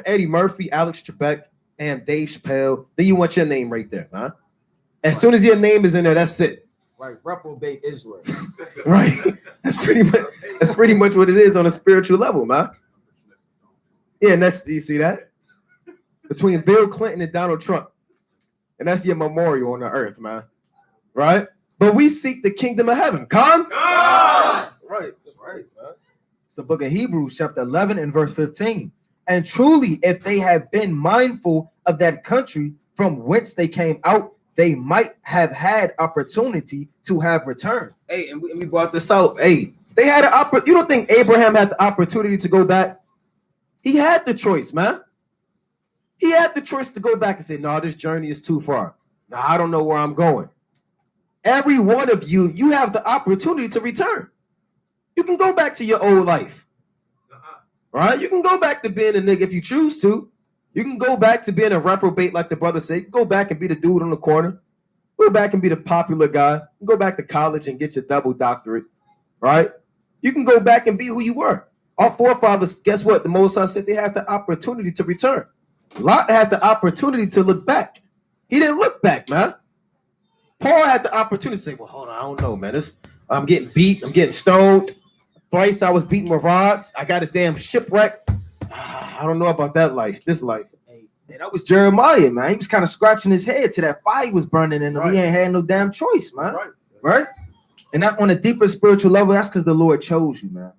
Eddie Murphy, Alex Trebek, and Dave Chappelle. Then you want your name right there, man. As soon as your name is in there, that's it. Right, reprobate Israel. Right. That's pretty much what it is on a spiritual level, man. Yeah, next you see that? Between Bill Clinton and Donald Trump. And that's your memorial on the earth, man. Right? But we seek the kingdom of heaven. Come? Right, man. It's the book of Hebrews, chapter 11 and verse 15. And truly, if they had been mindful of that country from whence they came out, they might have had opportunity to have returned. Hey, and we brought this out. Hey, they had an opportunity. You don't think Abraham had the opportunity to go back? He had the choice, man. He had the choice to go back and say, no, this journey is too far. Now, I don't know where I'm going. Every one of you, you have the opportunity to return. You can go back to your old life. Right? You can go back to being a nigga if you choose to. You can go back to being a reprobate, like the brother said. Go back and be the dude on the corner. Go back and be the popular guy. Go back to college and get your double doctorate. Right? You can go back and be who you were. Our forefathers, guess what? The Most High said they had the opportunity to return. Lot had the opportunity to look back. He didn't look back, man. Paul had the opportunity to say, well, hold on, I don't know, man. I'm getting beat. I'm getting stoned. Thrice I was beaten with rods. I got a damn shipwreck. I don't know about that life, this life. Hey, that was Jeremiah, man. He was kind of scratching his head till that fire was burning in him. Right. He ain't had no damn choice, man. Right? And that on a deeper spiritual level, that's because the Lord chose you, man.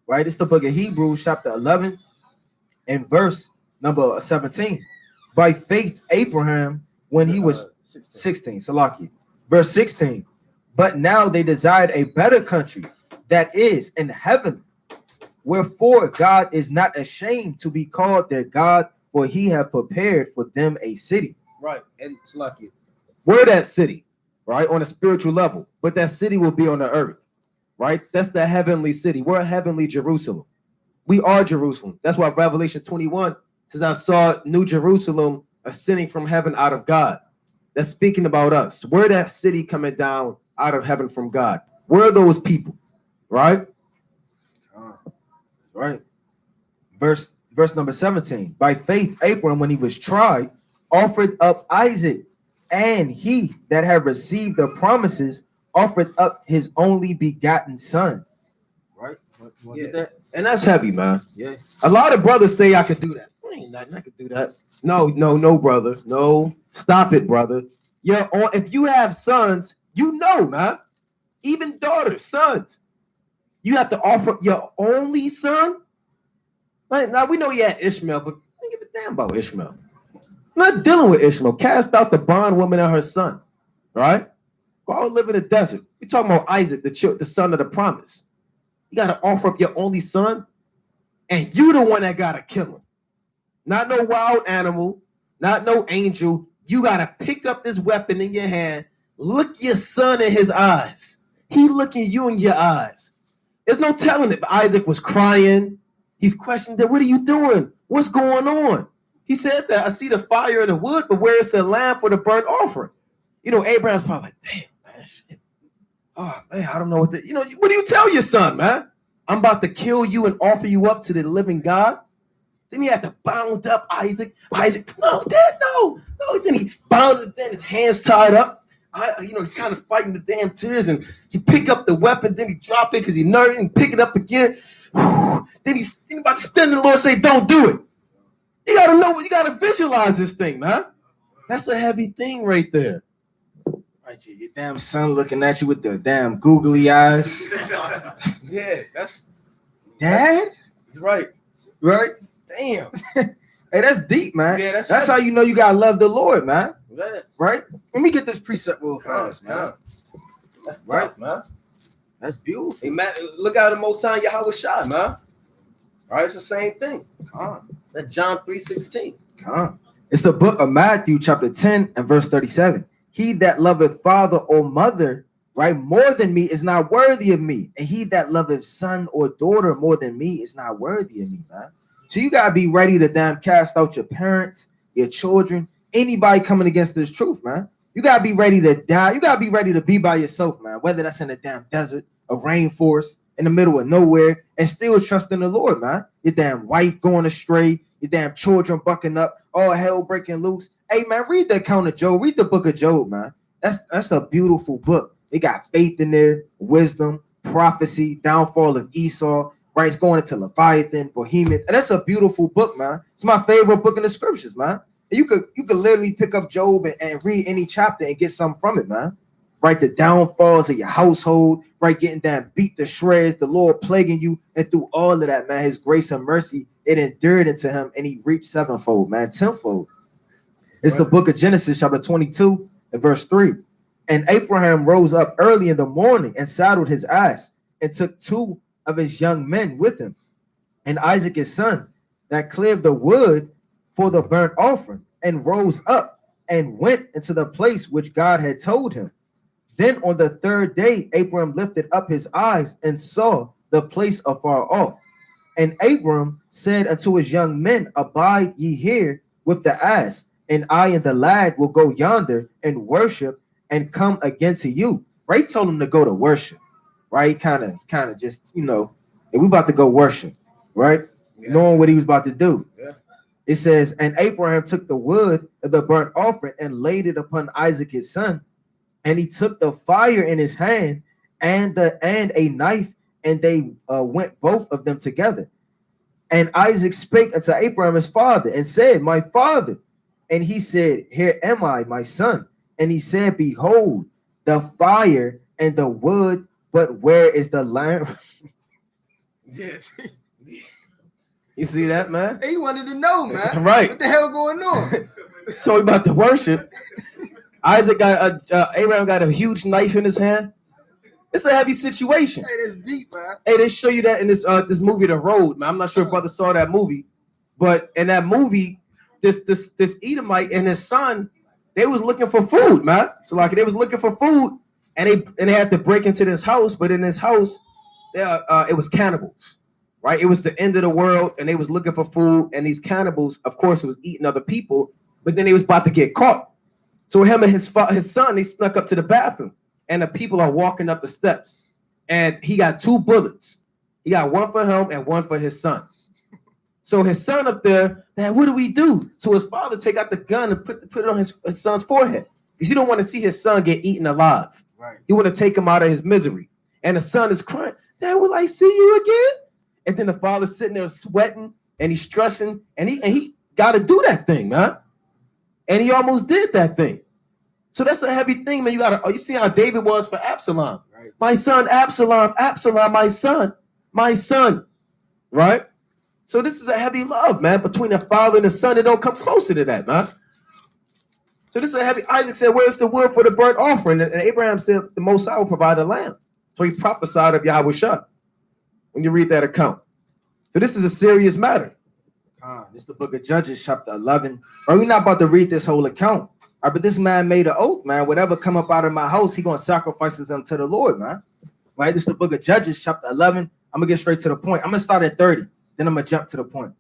Right? It's the book of Hebrews, chapter 11, and verse number 17. By faith, Abraham, when he was 16, Salaki. Verse 16. But now they desired a better country, that is in heaven. Wherefore God is not ashamed to be called their God, for he hath prepared for them a city. Right. And Salaki, we're that city, right? On a spiritual level. But that city will be on the earth. Right? That's the heavenly city. We're a heavenly Jerusalem. We are Jerusalem. That's why Revelation 21 says, I saw New Jerusalem ascending from heaven out of God. That's speaking about us. We're that city coming down out of heaven from God. We're those people. Right? Right. Verse number 17. By faith, Abraham, when he was tried, offered up Isaac, and he that had received the promises offered up his only begotten son. Right? Yeah. That? And that's heavy, man. Yeah. A lot of brothers say I could do that. I ain't nothing. I could do that. No, brother. No. Stop it, brother. If you have sons, you know, man. Even daughters, sons. You have to offer your only son. Right? Now we know you had Ishmael, but I don't give a damn about Ishmael. I'm not dealing with Ishmael. Cast out the bondwoman and her son. Right? Go live in the desert. We're talking about Isaac, the son of the promise. You got to offer up your only son, and you the one that got to kill him. Not no wild animal, not no angel. You got to pick up this weapon in your hand, look your son in his eyes. He looking you in your eyes. There's no telling it, but Isaac was crying. He's questioning that. What are you doing? What's going on? He said that I see the fire in the wood, but where is the lamb for the burnt offering? You know, Abraham's probably like, damn. Shit. Oh man, I don't know what to, what do you tell your son, man? I'm about to kill you and offer you up to the living God. Then he had to bound up Isaac. Isaac, no, Dad, no. Then he bounded, then his hands tied up. He kind of fighting the damn tears, and he pick up the weapon, then he drop it because he nervous and pick it up again. Then he's about to stand the Lord say, don't do it. You gotta know, you gotta visualize this thing, man. That's a heavy thing right there. Right, your damn son looking at you with the damn googly eyes. Yeah, that's Dad? That's right. Right? Damn. Hey, that's deep, man. Yeah, that's how you know you gotta love the Lord, man. Yeah. Right? Let me get this precept real fast, man. That's right, tough, man. That's beautiful. Hey, man, look out the Most High Yahweh Shai, man. All right, it's the same thing. That's John 3:16. It's the book of Matthew, chapter 10 and verse 37. He that loveth father or mother, right, more than me is not worthy of me. And he that loveth son or daughter more than me is not worthy of me, man. So you got to be ready to damn cast out your parents, your children, anybody coming against this truth, man. You got to be ready to die. You got to be ready to be by yourself, man. Whether that's in a damn desert, a rainforest, in the middle of nowhere, and still trust in the Lord, man. Your damn wife going astray, your damn children bucking up, all hell breaking loose. Hey, man, read the account of Job. Read the book of Job, man. That's a beautiful book. It got faith in there, wisdom, prophecy, downfall of Esau, right? It's going into Leviathan, Behemoth. And that's a beautiful book, man. It's my favorite book in the scriptures, man. And you could literally pick up Job and read any chapter and get something from it, man. Right? The downfalls of your household, right? Getting down, beat to shreds, the Lord plaguing you, and through all of that, man, his grace and mercy, it endured into him, and he reaped sevenfold, man, tenfold. It's the book of Genesis, chapter 22, and verse 3. And Abraham rose up early in the morning and saddled his ass and took 2 of his young men with him, and Isaac his son, that cleared the wood for the burnt offering, and rose up and went into the place which God had told him. Then on the 3rd day, Abram lifted up his eyes and saw the place afar off. And Abram said unto his young men, Abide ye here with the ass, and I and the lad will go yonder and worship and come again to you. Right? He told him to go to worship. Right? Kind of just, and we about to go worship, right? Yeah. Knowing what he was about to do. Yeah. It says, and Abraham took the wood of the burnt offering and laid it upon Isaac his son. And he took the fire in his hand and a knife, and they went both of them together. And Isaac spake unto Abraham his father and said, My father. And he said, Here am I, my son. And he said, Behold, the fire and the wood, but where is the lamb? Yes. You see that, man? He wanted to know, man. Right. What the hell going on? So about the worship. Abraham got a huge knife in his hand. It's a heavy situation. Hey, that's deep, man. Hey, they show you that in this movie, The Road, man. I'm not sure if brother saw that movie, but in that movie, this Edomite and his son, they was looking for food, man. So like they was looking for food, and they had to break into this house, but in this house, it was cannibals, right? It was the end of the world, and they was looking for food, and these cannibals, of course, was eating other people, but then they was about to get caught. So him and his son, they snuck up to the bathroom, and the people are walking up the steps, and he got 2 bullets. He got one for him and one for his son. So his son up there, man, what do we do? So his father take out the gun and put it on his son's forehead, because he don't want to see his son get eaten alive. Right. He want to take him out of his misery. And the son is crying, Dad, will I see you again? And then the father's sitting there sweating, and he's stressing, and he got to do that thing, man. And he almost did that thing. So that's a heavy thing, man. You see how David was for Absalom. Right. My son, Absalom, my son. Right? So this is a heavy love, man, between the father and the son. It don't come closer to that, man. So this is a heavy. Isaac said, where's the wood for the burnt offering? And Abraham said, the Most High will provide a lamb. So he prophesied of Yahushua when you read that account. So this is a serious matter. This is the book of Judges, chapter 11. Right, we're not about to read this whole account. Right, but this man made an oath, man. Whatever come up out of my house, he going to sacrifice them to the Lord, man. Right, this is the book of Judges, chapter 11. I'm going to get straight to the point. I'm going to start at 30. Then I'm going to jump to the point.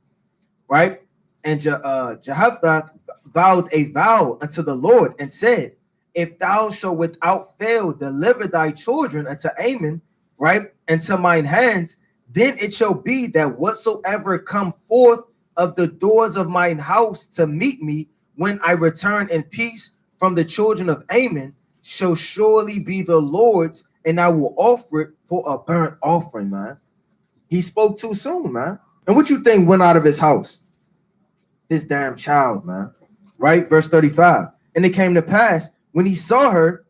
Right? And Jehoshaphat vowed a vow unto the Lord and said, if thou shalt without fail deliver thy children unto Ammon, right, into mine hands, then it shall be that whatsoever come forth of the doors of mine house to meet me when I return in peace from the children of Ammon shall surely be the Lord's, and I will offer it for a burnt offering, man. He spoke too soon, man. And what you think went out of his house? His damn child, man. Right? Verse 35. And it came to pass when he saw her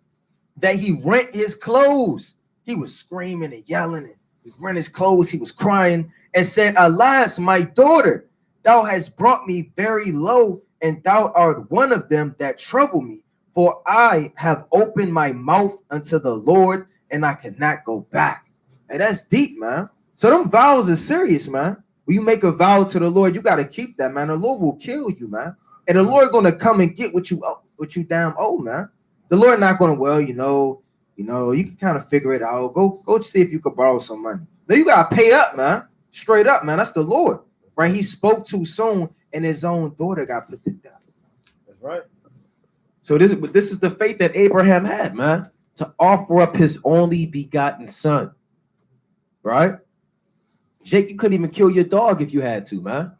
that he rent his clothes. He was screaming and yelling, and he rent his clothes. He was crying and said, alas, my daughter, thou hast brought me very low, and thou art one of them that trouble me. For I have opened my mouth unto the Lord, and I cannot go back. And that's deep, man. So them vows are serious, man. When you make a vow to the Lord, you got to keep that, man. The Lord will kill you, man. And the Lord going to come and get what you damn owe, man. The Lord not going to, well, you can kind of figure it out. Go see if you could borrow some money. Now you got to pay up, man. Straight up, man. That's the Lord, right? He spoke too soon, and his own daughter got put to death. That's right. So this is the faith that Abraham had, man, to offer up his only begotten son, right? Jake, you couldn't even kill your dog if you had to, man.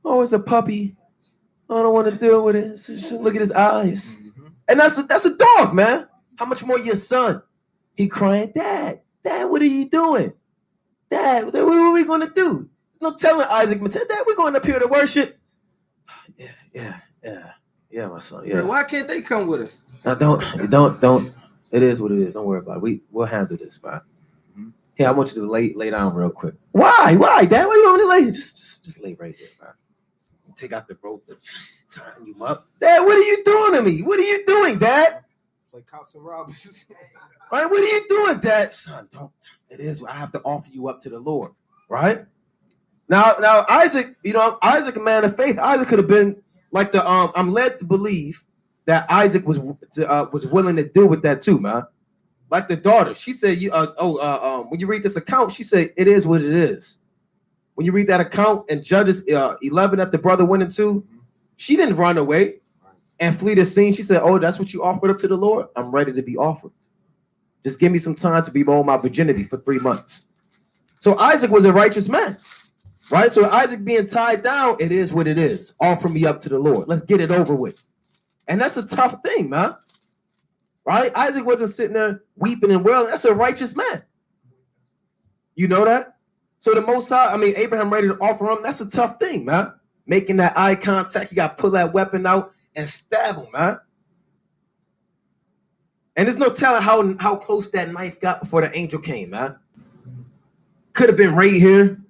Oh, it's a puppy. I don't want to deal with it. Look at his eyes. Mm-hmm. And that's a dog, man. How much more your son? He crying, Dad, what are you doing? Dad, what are we gonna do? No telling Isaac, Dad, we're going up here to worship. Yeah, my son. Yeah. Man, why can't they come with us? Now don't. It is what it is. Don't worry about it. We'll handle this, man. Hey, I want you to lay down real quick. Why, Dad? Why you want me to lay? Just lay right there, man. Take out the rope and tie you up. Dad, what are you doing to me? What are you doing, Dad? Like cops and robbers. Right? What are you doing, Dad? Son, don't. It is. I have to offer you up to the Lord, right? Now, Isaac. Isaac, a man of faith. Isaac could have been like the. I'm led to believe that Isaac was willing to deal with that too, man. Like the daughter, she said, when you read this account, she said, it is what it is. When you read that account in Judges 11 that the brother went into, she didn't run away and flee the scene. She said, oh, that's what you offered up to the Lord? I'm ready to be offered. Just give me some time to bemoan my virginity for 3 months. So Isaac was a righteous man, right? So Isaac being tied down, it is what it is. Offer me up to the Lord. Let's get it over with. And that's a tough thing, man. Right? Isaac wasn't sitting there weeping and wailing. That's a righteous man. You know that? So the Most High, Abraham ready to offer him. That's a tough thing, man. Making that eye contact. You got to pull that weapon out and stab him, man. And there's no telling how close that knife got before the angel came, man. Could have been right here.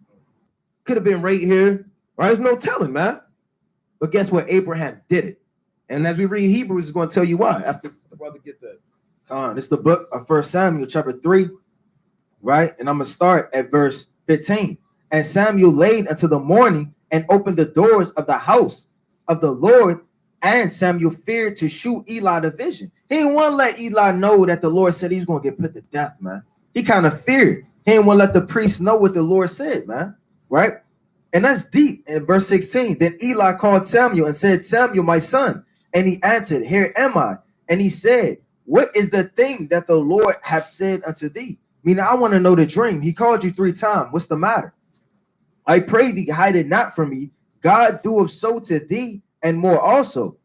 Could have been right here. Right? There's no telling, man. But guess what? Abraham did it. And as we read Hebrews, it's going to tell you why. After the brother get the It's the book of 1 Samuel, chapter 3, right? And I'm going to start at verse 15. And Samuel laid until the morning and opened the doors of the house of the Lord. And Samuel feared to shoot Eli the vision. He didn't want to let Eli know that the Lord said he's going to get put to death, man. He kind of feared. He didn't want to let the priest know what the Lord said, man. Right? And that's deep. In verse 16, then Eli called Samuel and said, Samuel, my son. And he answered, here am I. And he said, what is the thing that the Lord hath said unto thee? Meaning, I want to know the dream. He called you 3 times. What's the matter? I pray thee, hide it not from me. God doeth so to thee, and more also.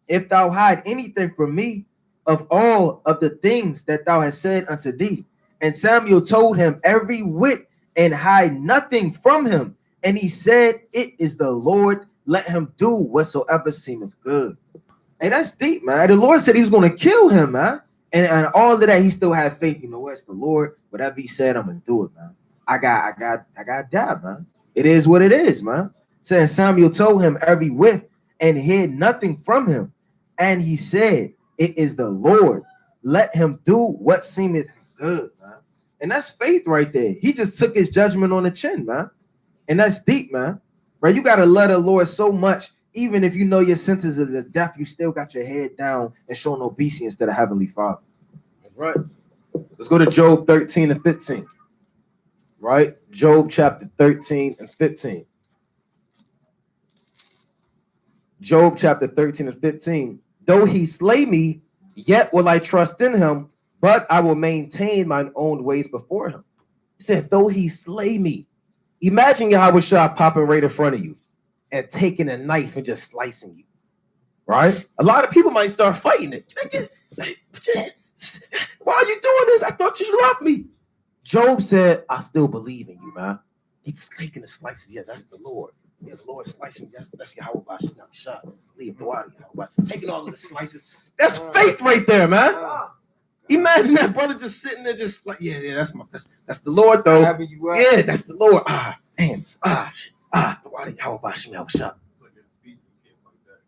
If thou hide anything from me of all of the things that thou hast said unto thee. And Samuel told him every whit, and hide nothing from him. And he said, it is the Lord. Let him do whatsoever seemeth good. Hey, that's deep, man. The Lord said he was going to kill him, man. And all of that, he still had faith. You know what? It's the Lord. Whatever he said, I'm going to do it, man. I got that, man. It is what it is, man. Saying Samuel told him every whit and hid nothing from him. And he said, it is the Lord. Let him do what seemeth good, man. And that's faith right there. He just took his judgment on the chin, man. And that's deep, man. Right? You got to love the Lord so much. Even if you know your sentence of the death, you still got your head down and showing obedience to the Heavenly Father. That's right. Let's go to Job 13 and 15. Right? Job chapter 13 and 15. Job chapter 13 and 15. Though he slay me, yet will I trust in him, but I will maintain mine own ways before him. He said, though he slay me. Imagine Yahweh Shah popping right in front of you and taking a knife and just slicing you, right? A lot of people might start fighting it. Why are you doing this? I thought you loved me. Job said, I still believe in you, man. He's taking the slices. Yeah, that's the Lord. Yeah, the Lord slicing me. That's Yahweh Shah. Leave the water. Taking all of the slices. That's faith right there, man. Imagine that brother just sitting there, just like, yeah, that's the Lord, though. Yeah, that's the Lord.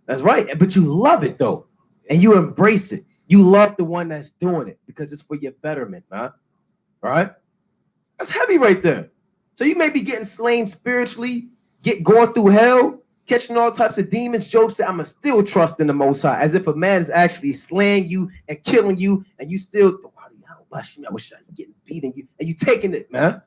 That's right. But you love it, though. And you embrace it. You love the one that's doing it because it's for your betterment, man. All right? That's heavy right there. So you may be getting slain spiritually, going through hell, catching all types of demons. Job said, I'm going to still trust in the Most High, as if a man is actually slaying you and killing you, and you still getting beaten, and you taking it, man.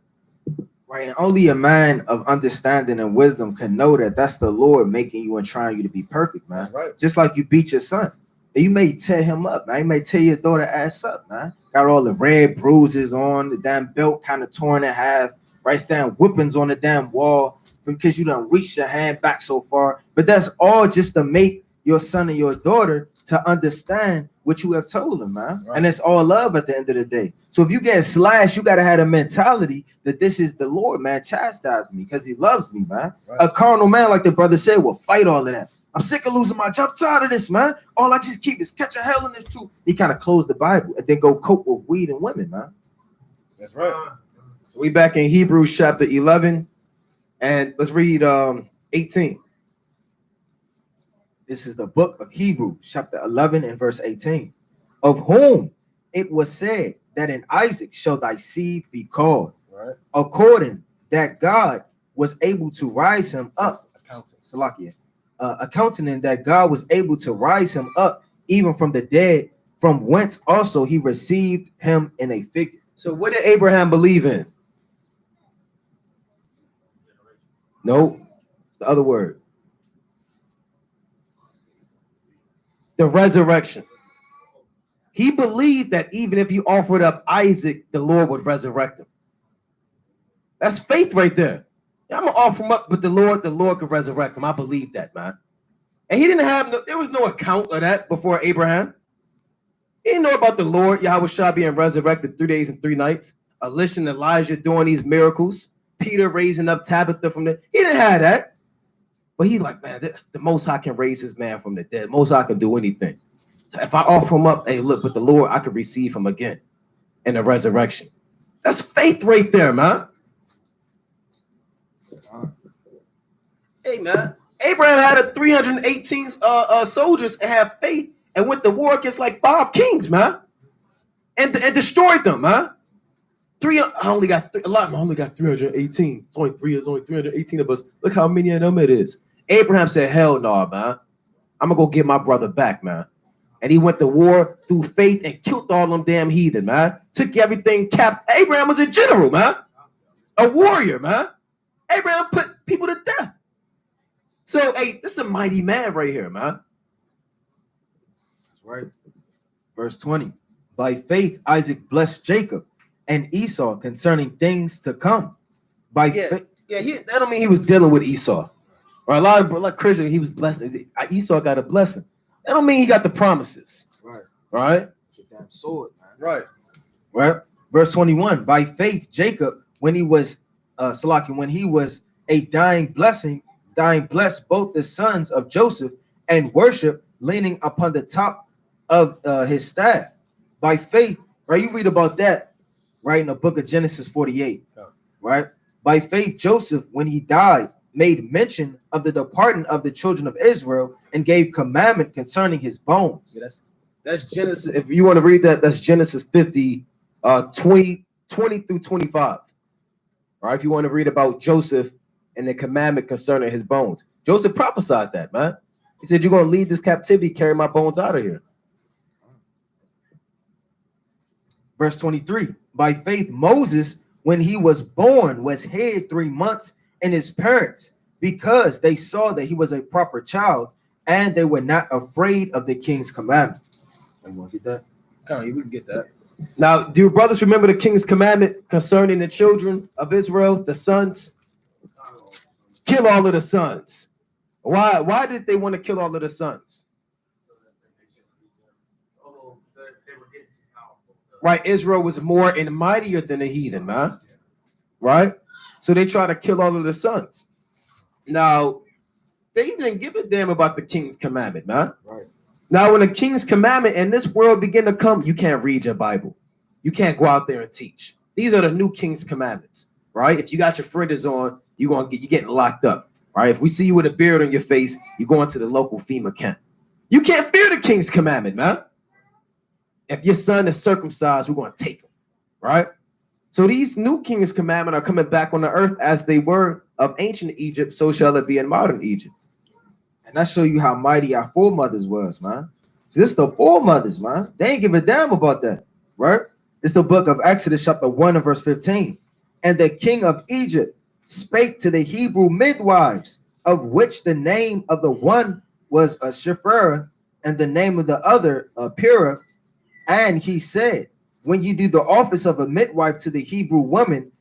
Right, and only a man of understanding and wisdom can know that that's the Lord making you and trying you to be perfect, man. Right. Just like you beat your son. You may tear him up, man. You may tear your daughter ass up, man. Got all the red bruises on, the damn belt kind of torn in half, right? Damn whippings on the damn wall because you done reached your hand back so far. But that's all just to make your son and your daughter to understand what you have told them, man. Right. And it's all love at the end of the day. So if you get slashed, you gotta have a mentality that this is the Lord, man, chastising me because he loves me, man. Right. A carnal man, like the brother said, will fight all of that. I'm sick of losing my job. I'm tired of this, man. All I just keep is catching hell in this truth. He kind of closed the Bible and then go cope with weed and women, man. That's right. So we back in Hebrews chapter 11, and let's read 18. This is the book of Hebrews, chapter 11 and verse 18. Of whom it was said that in Isaac shall thy seed be called, Right. according that God was able to rise him up. Salakia. Accounting that God was able to rise him up even from the dead, from whence also he received him in a figure. So what did Abraham believe in? No, it's the other word. The resurrection. He believed that even if you offered up Isaac, the Lord would resurrect him. That's faith right there. I'm gonna offer him up, but the Lord could resurrect him. I believe that, man. And he didn't have there was no account of that before Abraham. He didn't know about the Lord Yahweh Shah being resurrected 3 days and 3 nights. Elisha and Elijah doing these miracles. Peter raising up Tabitha from the. He didn't have that. But he's like, man, the Most High can raise his man from the dead. Most High can do anything. If I offer him up, hey, look, but the Lord, I could receive him again in the resurrection. That's faith right there, man. Hey, man. Abraham had a 318 soldiers and had faith and went to war against like 5 kings, man, and destroyed them, man. I only got 318. It's only 318 of us. Look how many of them it is. Abraham said, hell no, man. I'm gonna go get my brother back, man. And he went to war through faith and killed all them damn heathen, man. Took everything capped. Abraham was a general, man. A warrior, man. Abraham put people to death. So, hey, this is a mighty man right here, man. That's right. Verse 20. By faith, Isaac blessed Jacob and Esau concerning things to come. By faith. Yeah, that don't mean he was dealing with Esau. Or a lot of Christians, he was blessed. Esau got a blessing. That don't mean he got the promises. Right. Right? Damn sword, man. Right. Right. Verse 21. By faith, Jacob, when he was when he was a dying, blessed both the sons of Joseph and worship, leaning upon the top of his staff. By faith, right? You read about that, right, in the book of Genesis 48, right? By faith, Joseph, when he died, made mention of the departing of the children of Israel and gave commandment concerning his bones. Yeah, that's Genesis. If you want to read that, that's Genesis 50, 20 through 25. All right, if you want to read about Joseph and the commandment concerning his bones. Joseph prophesied that, man. He said, you're going to lead this captivity, carry my bones out of here. Verse 23, by faith, Moses, when he was born, was hid 3 months in his parents because they saw that he was a proper child and they were not afraid of the king's commandment. You want to get that? We can get that. Now, do your brothers remember the king's commandment concerning the children of Israel, the sons? Kill all of the sons. Why did they want to kill all of the sons? Right, Israel was more and mightier than the heathen, man. Right? So they try to kill all of the sons. Now, they didn't give a damn about the king's commandment, man. Right. Now, when the king's commandment in this world begin to come, you can't read your Bible. You can't go out there and teach. These are the new king's commandments, right? If you got your fritters on, you're getting locked up, right? If we see you with a beard on your face, you're going to the local FEMA camp. You can't fear the king's commandment, man. If your son is circumcised, we're going to take him, right? So these new king's commandments are coming back on the earth as they were of ancient Egypt, so shall it be in modern Egypt. And that show you how mighty our foremothers was, man. This is the foremothers, man. They ain't give a damn about that, right? It's the book of Exodus, chapter 1 and verse 15. And the king of Egypt spake to the Hebrew midwives, of which the name of the one was Shiphrah, and the name of the other Puah. And he said, when you do the office of a midwife to the Hebrew woman,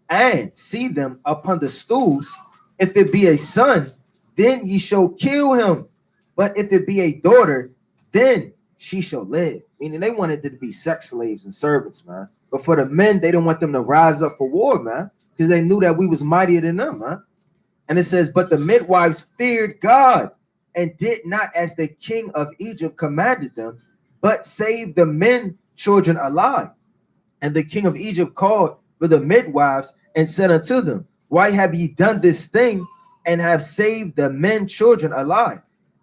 and see them upon the stools, if it be a son, then ye shall kill him. But if it be a daughter, then she shall live. Meaning they wanted it to be sex slaves and servants, man. But for the men, they didn't want them to rise up for war, man, because they knew that we was mightier than them, man. And it says, but the midwives feared God and did not as the king of Egypt commanded them, but saved the men children alive. And the king of Egypt called for the midwives and said unto them, why have ye done this thing and have saved the men children alive?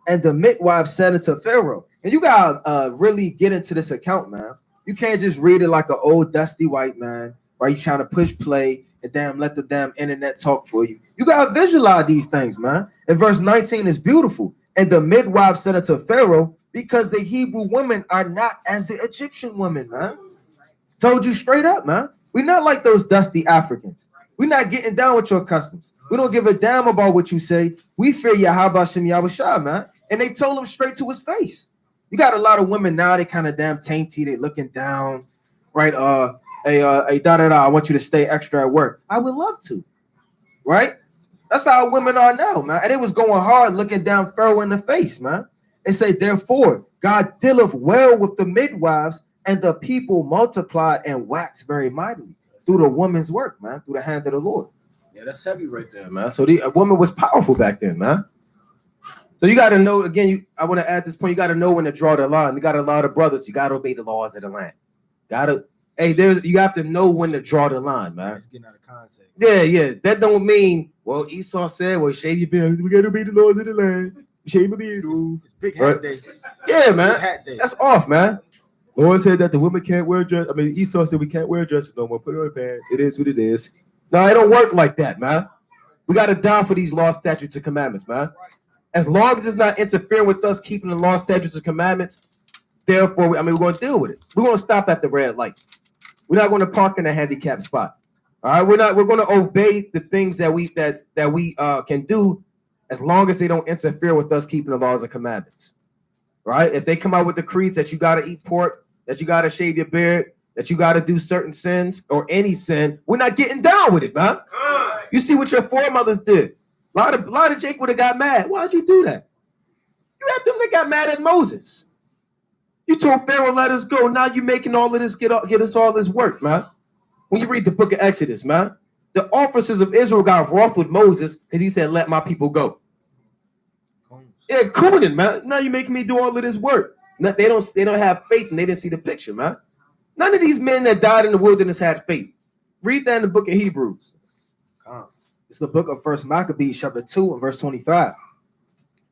And the midwives said unto Pharaoh, and you gotta really get into this account, man. You can't just read it like an old dusty white man, right? You trying to push play and damn let the damn internet talk for you. You gotta visualize these things, man. And verse 19 is beautiful. And the midwife said unto Pharaoh, because the Hebrew women are not as the Egyptian women, man. Told you straight up, man. We're not like those dusty Africans. We're not getting down with your customs. We don't give a damn about what you say. We fear Yahweh Shem Yahushua, man. And they told him straight to his face. You got a lot of women now, they kind of damn tainty, they looking down, right? I want you to stay extra at work. I would love to, right? That's how women are now, man. And it was going hard looking down Pharaoh in the face, man. They say, therefore, God dealeth well with the midwives, and the people multiplied and waxed very mightily through the woman's work, man, through the hand of the Lord. Yeah, that's heavy right there, man. So a woman was powerful back then, man. So you got to know, again, I want to add this point, you got to know when to draw the line. You got a lot of brothers, you got to obey the laws of the land. You have to know when to draw the line, man. It's getting out of context. Yeah. That don't mean, well, Esau said, well, shave your beard. We got to obey the laws of the land. Shave your beard. It's big hat day. Yeah, man. Big hat day. That's off, man. Lord said that the women can't wear dress. I mean, Esau said we can't wear dresses no more. Put it on pants. It is what it is. No, it don't work like that, man. We got to die for these laws, statutes, and commandments, man. As long as it's not interfering with us keeping the law, statutes, and commandments, therefore, we're going to deal with it. We're going to stop at the red light. We're not going to park in a handicapped spot. All right, we're going to obey the things that we can do as long as they don't interfere with us keeping the laws and commandments. Right? If they come out with decrees that you got to eat pork, that you got to shave your beard, that you got to do certain sins or any sin, we're not getting down with it, man. You see what your foremothers did. A lot of Jake would have got mad. Why'd you do that? You had them that got mad at Moses. You told Pharaoh, let us go. Now you're making all of this, get us all this work, man. When you read the book of Exodus, man, the officers of Israel got wroth with Moses because he said, let my people go. Yeah, cooning, man. Now you're making me do all of this work. They don't have faith and they didn't see the picture, man. None of these men that died in the wilderness had faith. Read that in the book of Hebrews. It's the book of First Maccabees, chapter 2, and verse 25.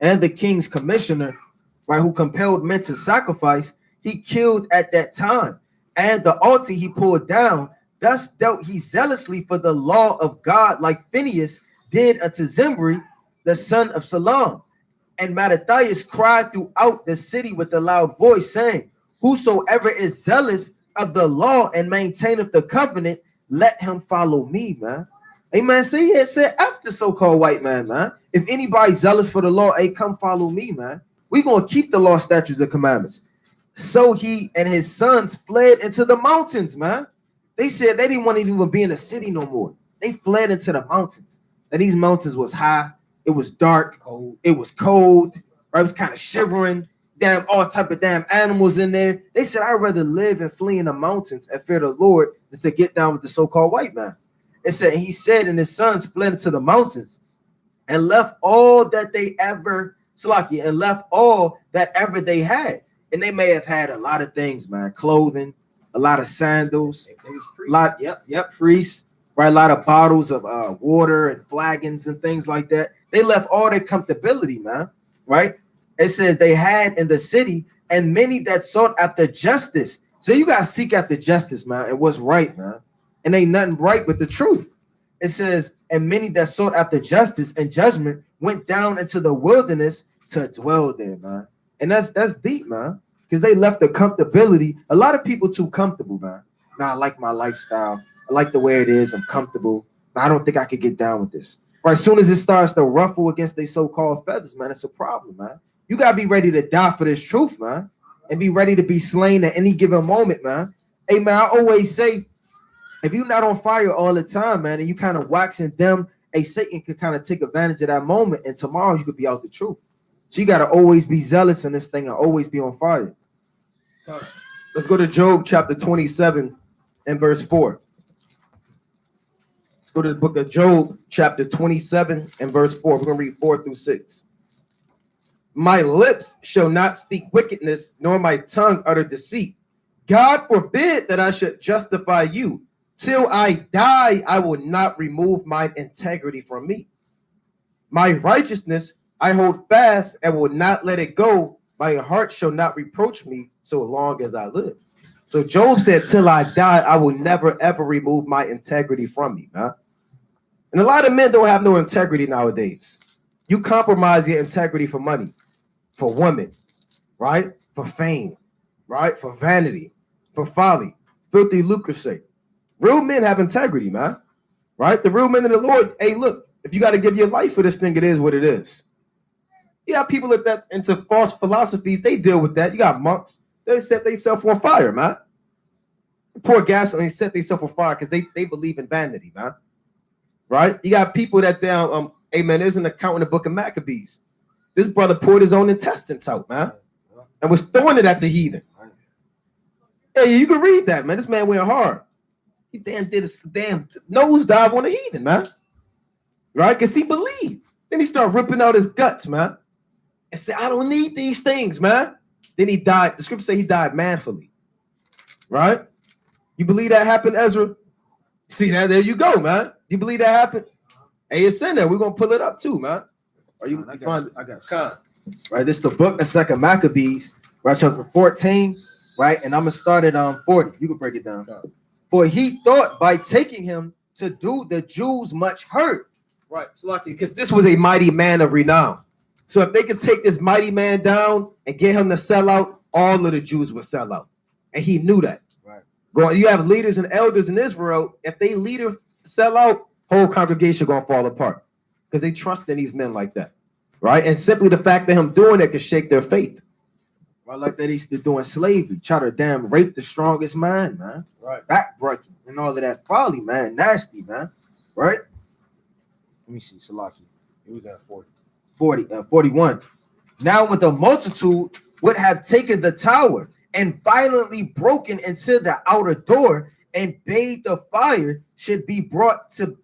And the king's commissioner, right, who compelled men to sacrifice, he killed at that time. And the altar he pulled down, thus dealt he zealously for the law of God, like Phinehas did unto Zimri, the son of Salam. And Mattathias cried throughout the city with a loud voice, saying, whosoever is zealous of the law and maintaineth the covenant, let him follow me, man. Amen. See, it said after so-called white man, man. If anybody's zealous for the law, hey, come follow me, man. We're going to keep the law, statutes, and commandments. So he and his sons fled into the mountains, man. They said they didn't want to even be in the city no more. They fled into the mountains. And these mountains was high. It was dark. It was cold. Right? It was kind of shivering. Damn, all type of damn animals in there. They said, I'd rather live and flee in the mountains and fear the Lord than to get down with the so-called white man. It said, he said, and his sons fled into the mountains and left all that they ever, Salaki, and left all that ever they had. And they may have had a lot of things, man. Clothing, a lot of sandals, a lot, priests, right? A lot of bottles of water and flagons and things like that. They left all their comfortability, man, right? It says they had in the city and many that sought after justice. So you got to seek after justice, man, and what's right, man. And ain't nothing right with the truth. It says, and many that sought after justice and judgment went down into the wilderness to dwell there, man. And that's deep, man, because they left the comfortability. A lot of people too comfortable, man. Nah, I like my lifestyle. I like the way it is. I'm comfortable. I don't think I could get down with this. Right, as soon as it starts to ruffle against their so-called feathers, man, it's a problem, man. You got to be ready to die for this truth, man, and be ready to be slain at any given moment, man. Hey, man, I always say, if you're not on fire all the time, man, and you kind of waxing them, Satan could kind of take advantage of that moment, and tomorrow you could be out the truth. So you gotta always be zealous in this thing and always be on fire. Let's go to Job chapter 27 and verse 4. Let's go to the book of Job chapter 27 and verse 4. We're going to read 4 through 6. My lips shall not speak wickedness, nor my tongue utter deceit. God forbid that I should justify you. Till I die, I will not remove mine integrity from me. My righteousness I hold fast and will not let it go. My heart shall not reproach me so long as I live. So Job said, till I die, I will never, ever remove my integrity from me, man. And a lot of men don't have no integrity nowadays. You compromise your integrity for money, for women, right? For fame, right? For vanity, for folly, filthy lucre's sake. Real men have integrity, man, right? The real men of the Lord, hey, look, if you got to give your life for this thing, it is what it is. You got people that into false philosophies, they deal with that. You got monks, they set themselves on fire, man. Pour gasoline, set themselves on fire because they believe in vanity, man. Right? You got people that down, hey man, there's an account in the book of Maccabees. This brother poured his own intestines out, man, and was throwing it at the heathen. Hey, you can read that, man. This man went hard. He did a damn nosedive on the heathen, man. Right? Because he believed. Then he started ripping out his guts, man. And said, I don't need these things, man. Then he died. The scripture say he died manfully. Right? You believe that happened, Ezra? See that? There you go, man. You believe that happened? Hey, it's in there. We're gonna pull it up too, man. Are you? I got you. Right. This is the book of 2 Maccabees, right? Chapter 14, right? And I'm gonna start at 40. You can break it down. For he thought by taking him to do the Jews much hurt. Right, it's lucky because this was a mighty man of renown. So if they could take this mighty man down and get him to sell out, all of the Jews would sell out, and he knew that. Right. You have leaders and elders in Israel. If they leader sell out, whole congregation gonna fall apart because they trust in these men like that, right? And simply the fact that him doing it could shake their faith. Right, like that used to do in slavery, try to damn rape the strongest man, man. Right, backbreaking and all of that folly, man, nasty, man. Right. Let me see, Salaki. It was at 41. Now, when the multitude would have taken the tower and violently broken into the outer door and bade the fire should be brought to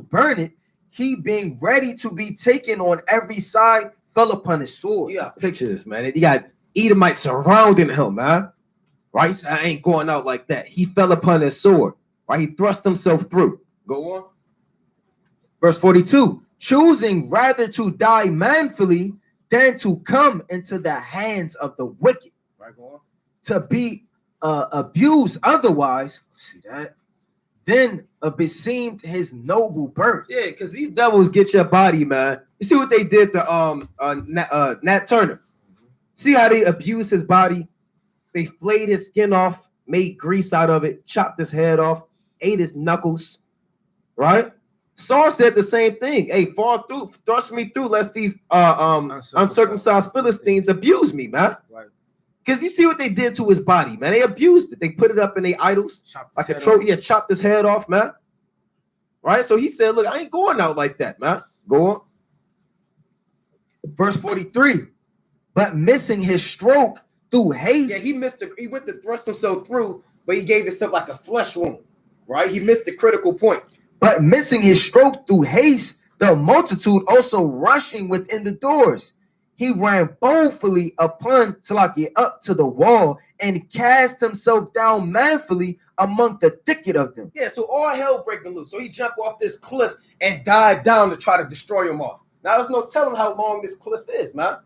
burn it, he being ready to be taken on every side fell upon his sword. You got pictures, man. You got Edomites surrounding him, man. Right? He said, I ain't going out like that. He fell upon his sword. Right? He thrust himself through. Go on. Verse 42. Choosing rather to die manfully than to come into the hands of the wicked. Right, go on. To be abused otherwise, see that, then beseemed his noble birth. Yeah, because these devils get your body, man. You see what they did to Nat Turner? See how they abused his body? They flayed his skin off, made grease out of it, chopped his head off, ate his knuckles, right? Saul said the same thing. Hey, fall through, thrust me through, lest these uncircumcised Philistines abuse me, man. Right. Because you see what they did to his body, man. They abused it. They put it up in their idols. Like a trophy. Yeah, chopped his head off, man. Right? So he said, look, I ain't going out like that, man. Go on. Verse 43. But missing his stroke through haste. Yeah, he went to thrust himself through, but he gave himself like a flesh wound. Right? He missed the critical point. But missing his stroke through haste, the multitude also rushing within the doors. He ran boldly upon Salakia up to the wall and cast himself down manfully among the thicket of them. Yeah, so all hell breaking loose. So he jumped off this cliff and dive down to try to destroy them all. Now, there's no telling how long this cliff is, man.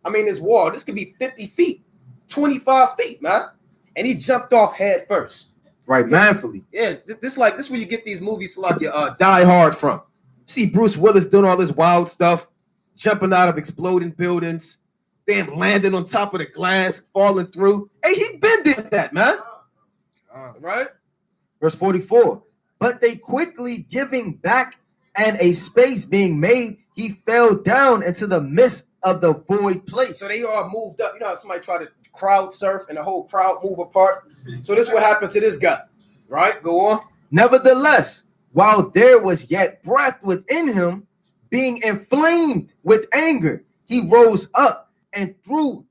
I mean, this wall, this could be 50 feet, 25 feet, man. And he jumped off head first. Right, manfully. Yeah, this where you get these movies like Die Hard from. See Bruce Willis doing all this wild stuff, jumping out of exploding buildings, damn landing on top of the glass, falling through. Hey, he been did that, man. Right? Verse 44. But they quickly giving back and a space being made, he fell down into the midst of the void place. So they all moved up. You know how somebody try to crowd surf and the whole crowd move apart? So this is what happened to this guy. Right? Go on. Nevertheless, while there was yet breath within him, being inflamed with anger, he rose up and throw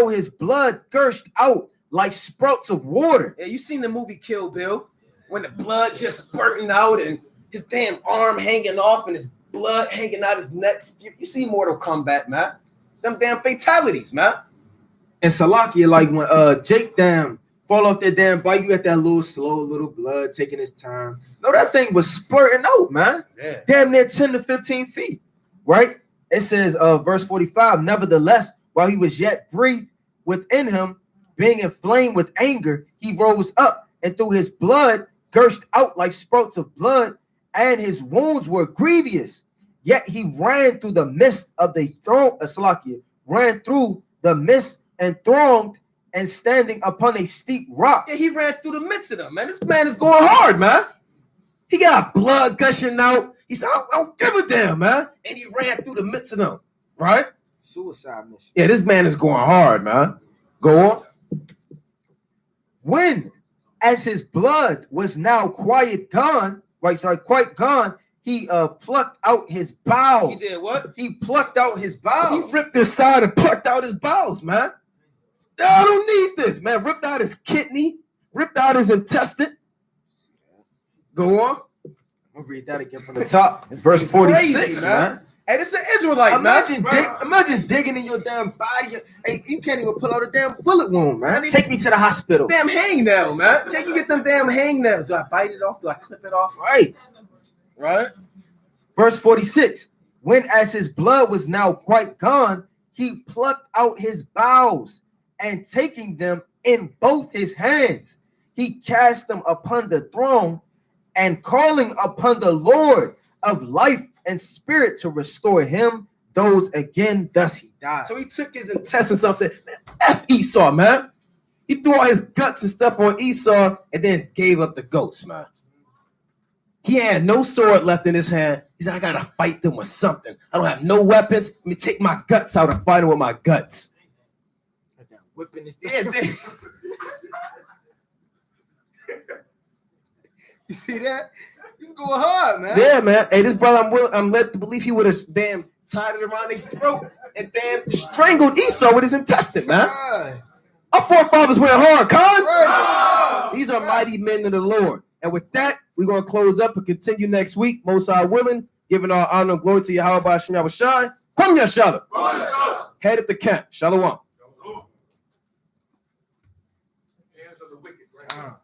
his blood gushed out like sprouts of water. Yeah, you seen the movie Kill Bill when the blood just spurting out and his damn arm hanging off and his blood hanging out his neck. You see Mortal Kombat, man. Them damn fatalities, man. And Salakia, like when Jake damn fall off that damn bike, you got that little slow little blood taking its time. No, that thing was splurting out, man. Yeah. Damn near 10 to 15 feet, right? It says, verse 45, nevertheless, while he was yet breathed within him, being inflamed with anger, he rose up, and through his blood gushed out like sprouts of blood, and his wounds were grievous. Yet he ran through the midst of the throng, ran through the midst and thronged, and standing upon a steep rock. Yeah, he ran through the midst of them, man. This man is going hard, man. He got blood gushing out. He said, I don't give a damn, man. And he ran through the midst of them, right? Suicide mission. Yeah, this man is going hard, man. Go on. When, as his blood was now quite gone, he plucked out his bowels. He did what? He plucked out his bowels. He ripped his side and plucked out his bowels, man. I don't need this, man. Ripped out his kidney, ripped out his intestine. Go on. I'm gonna read that again from the top. Verse 46, crazy, man. Hey, this is an Israelite, Imagine digging in your damn body. Hey, you can't even pull out a damn bullet wound, man. Take me to the hospital. Damn hangnail, man. Jake, you get them damn hangnails. Do I bite it off? Do I clip it off? Right. Verse 46. When as his blood was now quite gone, he plucked out his bowels, and taking them in both his hands, he cast them upon the throne, and calling upon the Lord of life and spirit to restore him those again, thus he died. So he took his intestines and said, man, F Esau, man. He threw all his guts and stuff on Esau and then gave up the ghost, man. He had no sword left in his hand. He said, I gotta fight them with something. I don't have no weapons. Let me take my guts out and fight them with my guts. Whipping his You see that? He's going hard, man. Yeah, man. Hey, this brother, I'm led to believe he would have damn tied it around his throat and damn strangled Esau with his intestine, man. Our forefathers went hard, Khan. These are mighty men of the Lord. And with that, we're going to close up and continue next week. Most High willing, giving our honor and glory to Yahweh B'Shem Yahushai. Kwam Yashala. Head at the camp. Shalom.